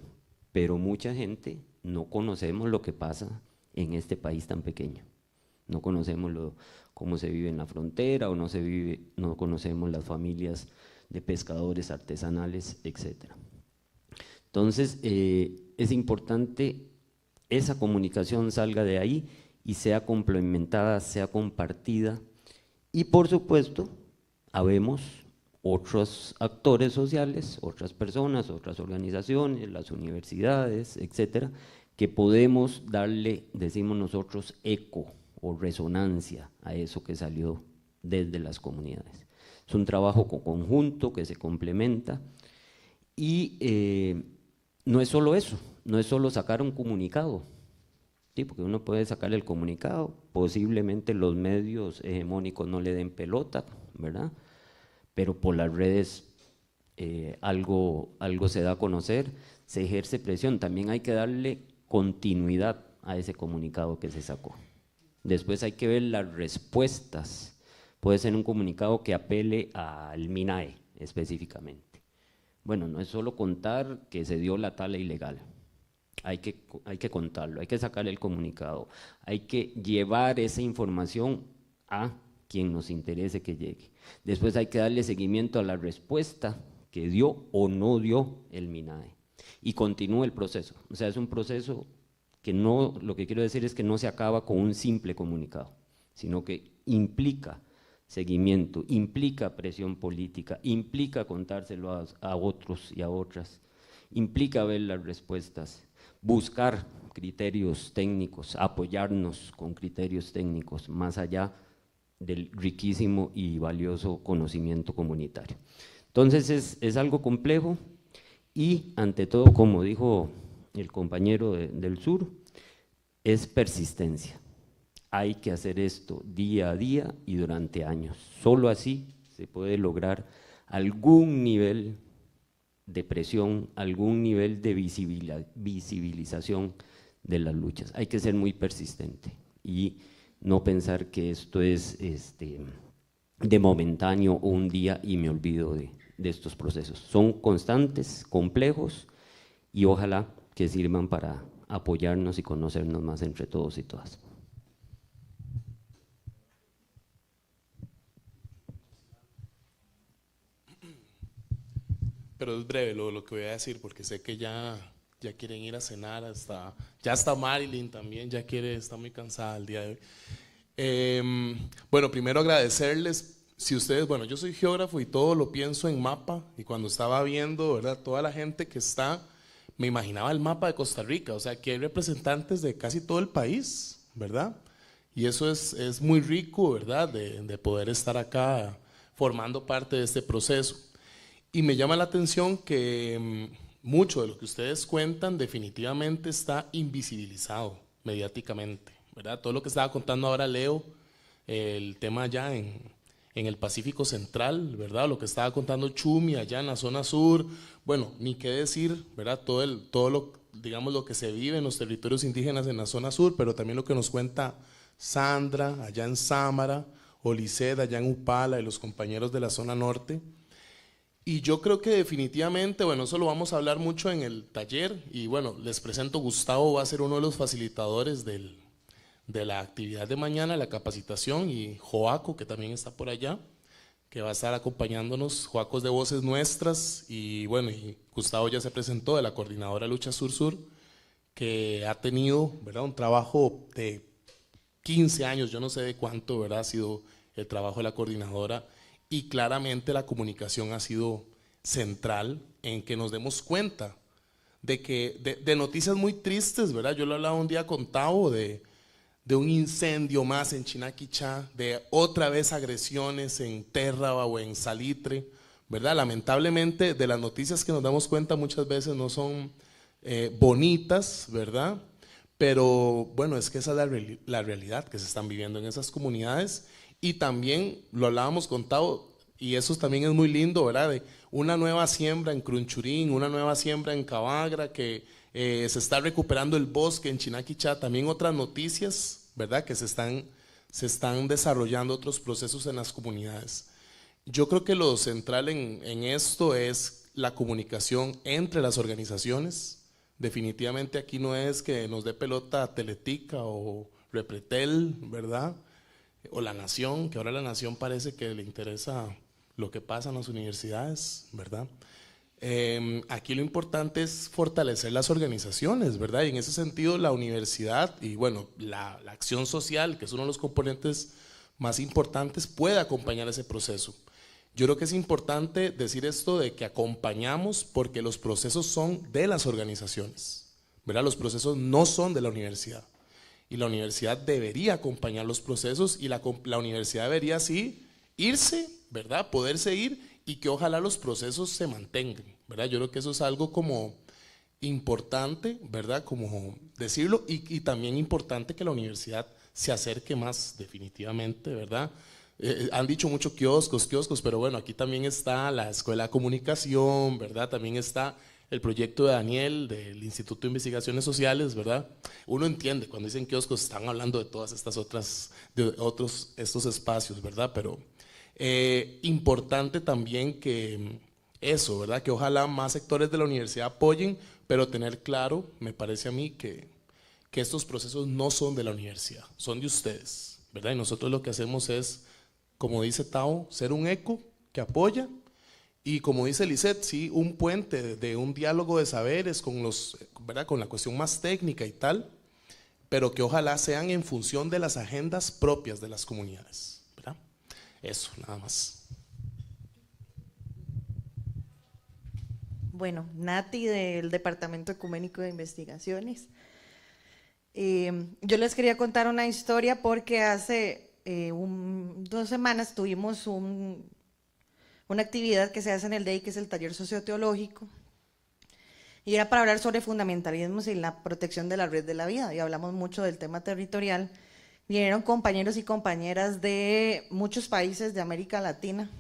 pero mucha gente no conocemos lo que pasa en este país tan pequeño. No conocemos cómo se vive en la frontera o no conocemos las familias de pescadores artesanales, etc. Entonces, es importante esa comunicación salga de ahí y sea complementada, sea compartida, y por supuesto, habemos otros actores sociales, otras personas, otras organizaciones, las universidades, etcétera, que podemos darle, decimos nosotros, eco o resonancia a eso que salió desde las comunidades. Es un trabajo conjunto que se complementa y no es solo eso, no es solo sacar un comunicado, ¿sí? Porque uno puede sacar el comunicado, posiblemente los medios hegemónicos no le den pelota, ¿verdad? Pero por las redes algo se da a conocer, se ejerce presión, también hay que darle continuidad a ese comunicado que se sacó. Después hay que ver las respuestas, puede ser un comunicado que apele al MINAE específicamente. Bueno, no es solo contar que se dio la tala ilegal, hay que contarlo, hay que sacar el comunicado, hay que llevar esa información a quien nos interese que llegue. Después hay que darle seguimiento a la respuesta que dio o no dio el MINAE y continúa el proceso. O sea, es un proceso que no, lo que quiero decir es que no se acaba con un simple comunicado, sino que implica seguimiento, implica presión política, implica contárselo a otros y a otras, implica ver las respuestas, buscar criterios técnicos, apoyarnos con criterios técnicos, más allá del riquísimo y valioso conocimiento comunitario. Entonces es algo complejo y ante todo, como dijo el compañero del sur, es persistencia. Hay que hacer esto día a día y durante años. Solo así se puede lograr algún nivel de presión, algún nivel de visibilización de las luchas. Hay que ser muy persistente y no pensar que esto es de momentáneo o un día y me olvido de estos procesos. Son constantes, complejos y ojalá que sirvan para apoyarnos y conocernos más entre todos y todas. pero es breve lo que voy a decir, porque sé que ya quieren ir a cenar, ya está Marilyn también, está muy cansada el día de hoy. Bueno, primero agradecerles, si ustedes, bueno, yo soy geógrafo y todo lo pienso en mapa, y cuando estaba viendo, ¿verdad?, toda la gente que está, me imaginaba el mapa de Costa Rica, o sea, que hay representantes de casi todo el país, ¿verdad? Y eso es muy rico, ¿verdad?, de poder estar acá formando parte de este proceso. Y me llama la atención que mucho de lo que ustedes cuentan definitivamente está invisibilizado mediáticamente, ¿verdad? Todo lo que estaba contando ahora Leo, el tema allá en el Pacífico Central, ¿verdad? Lo que estaba contando Chumi allá en la zona sur, bueno, ni qué decir, ¿verdad? Todo lo, digamos, lo que se vive en los territorios indígenas en la zona sur, pero también lo que nos cuenta Sandra allá en Sámara, o Lisset allá en Upala y los compañeros de la zona norte. Y yo creo que definitivamente, bueno, eso lo vamos a hablar mucho en el taller, y bueno, les presento, Gustavo va a ser uno de los facilitadores de la actividad de mañana, la capacitación, y Joaco, que también está por allá, que va a estar acompañándonos. Joaco es de Voces Nuestras, y bueno, y Gustavo ya se presentó, de la Coordinadora Lucha Sur-Sur, que ha tenido, ¿verdad?, un trabajo de 15 años, yo no sé de cuánto, ¿verdad?, ha sido el trabajo de la coordinadora, y claramente la comunicación ha sido central en que nos demos cuenta de noticias muy tristes, ¿verdad? Yo lo hablaba un día con Tavo de un incendio más en Chinaquichá, de otra vez agresiones en Térraba o en Salitre, ¿verdad? Lamentablemente, de las noticias que nos damos cuenta muchas veces no son bonitas, ¿verdad? Pero bueno, es que esa es la realidad que se están viviendo en esas comunidades. Y también lo hablábamos con Tavo, y eso también es muy lindo, ¿verdad? De una nueva siembra en Crunchurín, una nueva siembra en Cabagra, que se está recuperando el bosque en Chinaquichá. También otras noticias, ¿verdad?, que se están desarrollando otros procesos en las comunidades. Yo creo que lo central en esto es la comunicación entre las organizaciones. Definitivamente aquí no es que nos dé pelota Teletica o Repretel, ¿verdad?, o La Nación, que ahora La Nación parece que le interesa lo que pasa en las universidades, ¿verdad? Aquí lo importante es fortalecer las organizaciones, ¿verdad? Y en ese sentido la universidad y bueno, la acción social, que es uno de los componentes más importantes, puede acompañar ese proceso. Yo creo que es importante decir esto de que acompañamos porque los procesos son de las organizaciones, ¿verdad? Los procesos no son de la universidad. Y la universidad debería acompañar los procesos, y la universidad debería así irse, ¿verdad?, poderse ir, y que ojalá los procesos se mantengan, ¿verdad? Yo creo que eso es algo como importante, ¿verdad?, como decirlo, y también importante que la universidad se acerque más definitivamente, ¿verdad? Han dicho mucho kioscos, pero bueno, aquí también está la Escuela de Comunicación, ¿verdad? También está el proyecto de Daniel del Instituto de Investigaciones Sociales, ¿verdad? Uno entiende, cuando dicen kioscos están hablando de todas estas otras, estos espacios, ¿verdad? Pero importante también que eso, ¿verdad? Que ojalá más sectores de la universidad apoyen, pero tener claro, me parece a mí, que estos procesos no son de la universidad, son de ustedes, ¿verdad? Y nosotros lo que hacemos es, como dice Tao, ser un eco que apoya. Y como dice Lisset, sí, un puente de un diálogo de saberes con ¿verdad?, con la cuestión más técnica y tal, pero que ojalá sean en función de las agendas propias de las comunidades, ¿verdad? Eso, nada más. Bueno, Nati del Departamento Ecuménico de Investigaciones. Yo les quería contar una historia porque hace 2 semanas tuvimos una actividad que se hace en el DEI, que es el taller socioteológico, y era para hablar sobre fundamentalismos y la protección de la red de la vida, y hablamos mucho del tema territorial. Vinieron compañeros y compañeras de muchos países de América Latina,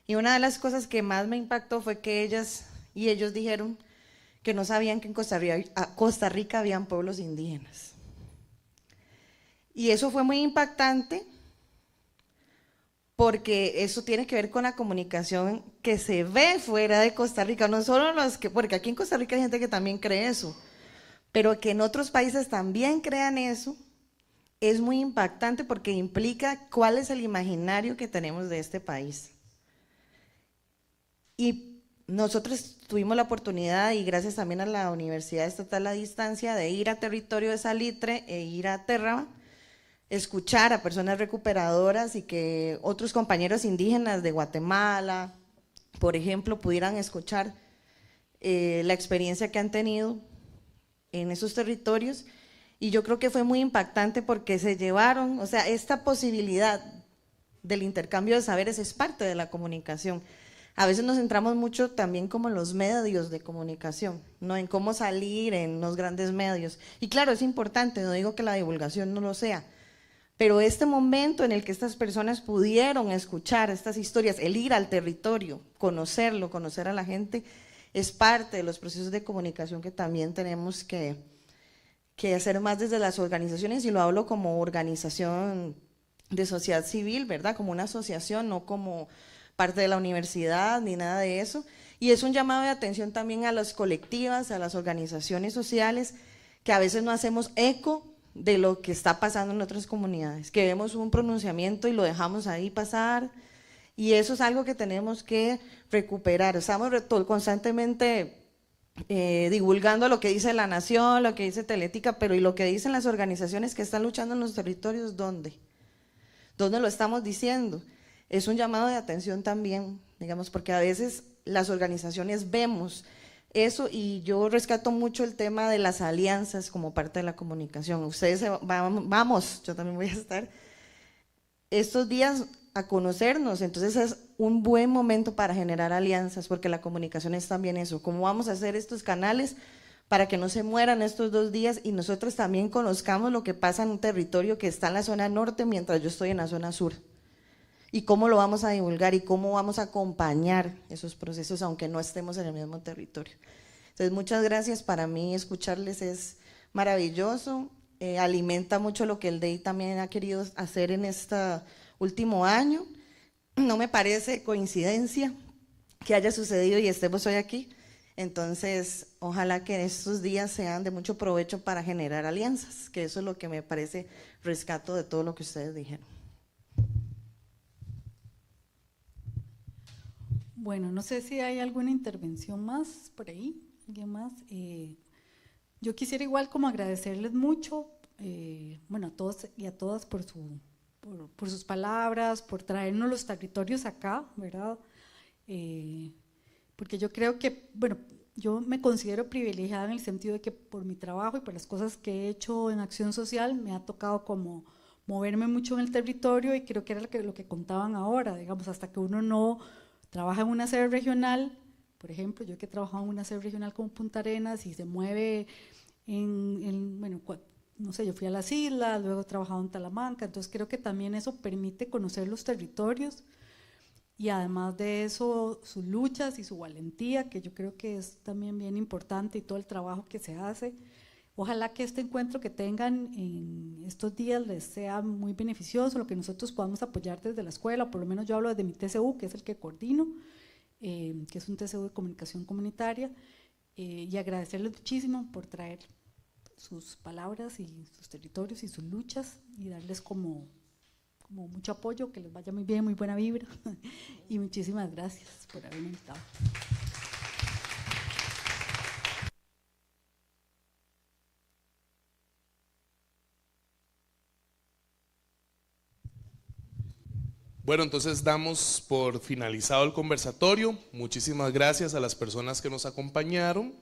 y una de las cosas que más me impactó fue que ellas y ellos dijeron que no sabían que en Costa Rica habían pueblos indígenas, y eso fue muy impactante, porque eso tiene que ver con la comunicación que se ve fuera de Costa Rica, no solo porque aquí en Costa Rica hay gente que también cree eso, pero que en otros países también crean eso, es muy impactante porque implica cuál es el imaginario que tenemos de este país. Y nosotros tuvimos la oportunidad, y gracias también a la Universidad Estatal a Distancia, de ir a territorio de Salitre e ir a Terraba, escuchar a personas recuperadoras y que otros compañeros indígenas de Guatemala, por ejemplo, pudieran escuchar la experiencia que han tenido en esos territorios. Y yo creo que fue muy impactante porque se llevaron, o sea, esta posibilidad del intercambio de saberes es parte de la comunicación. A veces nos centramos mucho también como en los medios de comunicación, ¿no? En cómo salir en los grandes medios. Y claro, es importante, no digo que la divulgación no lo sea, pero este momento en el que estas personas pudieron escuchar estas historias, el ir al territorio, conocerlo, conocer a la gente, es parte de los procesos de comunicación que también tenemos que hacer más desde las organizaciones, y lo hablo como organización de sociedad civil, ¿verdad? Como una asociación, no como parte de la universidad ni nada de eso. Y es un llamado de atención también a las colectivas, a las organizaciones sociales, que a veces no hacemos eco de lo que está pasando en otras comunidades, que vemos un pronunciamiento y lo dejamos ahí pasar, y eso es algo que tenemos que recuperar. Estamos constantemente divulgando lo que dice La Nación, lo que dice Teletica, pero ¿y lo que dicen las organizaciones que están luchando en los territorios? ¿Dónde lo estamos diciendo? Es un llamado de atención también, digamos, porque a veces las organizaciones vemos eso, y yo rescato mucho el tema de las alianzas como parte de la comunicación. Ustedes vamos, yo también voy a estar estos días a conocernos, entonces es un buen momento para generar alianzas, porque la comunicación es también eso, cómo vamos a hacer estos canales para que no se mueran estos 2 días y nosotros también conozcamos lo que pasa en un territorio que está en la zona norte mientras yo estoy en la zona sur, y cómo lo vamos a divulgar y cómo vamos a acompañar esos procesos aunque no estemos en el mismo territorio. Entonces, muchas gracias. Para mí escucharles es maravilloso, alimenta mucho lo que el DEI también ha querido hacer en este último año. No me parece coincidencia que haya sucedido y estemos hoy aquí. Entonces, ojalá que estos días sean de mucho provecho para generar alianzas, que eso es lo que me parece rescato de todo lo que ustedes dijeron. Bueno, no sé si hay alguna intervención más por ahí, alguien más. Yo quisiera igual como agradecerles mucho, bueno, a todos y a todas por sus palabras, por traernos los territorios acá, ¿verdad? Porque yo creo que, bueno, yo me considero privilegiada en el sentido de que por mi trabajo y por las cosas que he hecho en acción social me ha tocado como moverme mucho en el territorio, y creo que era lo que contaban ahora, digamos, hasta que uno no trabaja en una sede regional, por ejemplo, yo que he trabajado en una sede regional como Punta Arenas y se mueve bueno, no sé, yo fui a las islas, luego he trabajado en Talamanca, entonces creo que también eso permite conocer los territorios, y además de eso sus luchas y su valentía, que yo creo que es también bien importante, y todo el trabajo que se hace. Ojalá que este encuentro que tengan en estos días les sea muy beneficioso, lo que nosotros podamos apoyar desde la escuela, o por lo menos yo hablo desde mi TCU, que es el que coordino, que es un TCU de comunicación comunitaria, y agradecerles muchísimo por traer sus palabras y sus territorios y sus luchas, y darles como mucho apoyo, que les vaya muy bien, muy buena vibra, y muchísimas gracias por haberme invitado. Bueno, entonces damos por finalizado el conversatorio. Muchísimas gracias a las personas que nos acompañaron,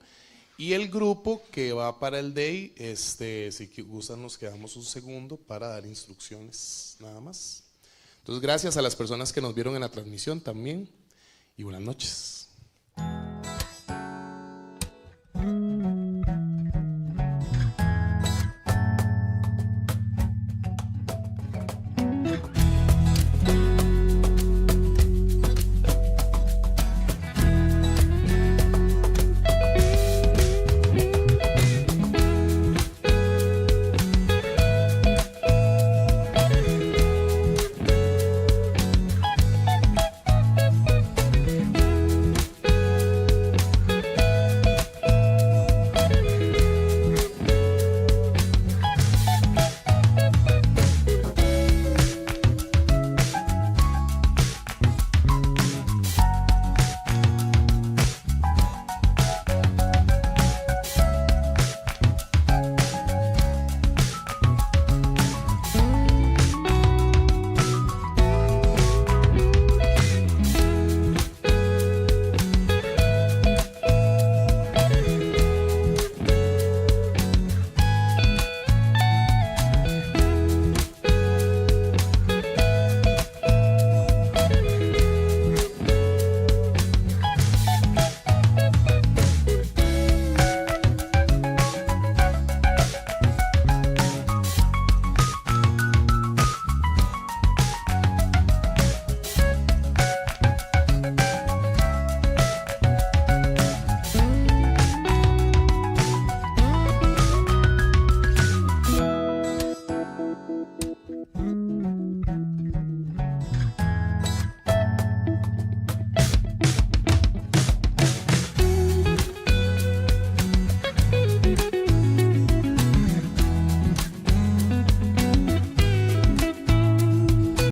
y el grupo que va para el DEI, si gustan nos quedamos un segundo para dar instrucciones nada más. Entonces, gracias a las personas que nos vieron en la transmisión también, y buenas noches.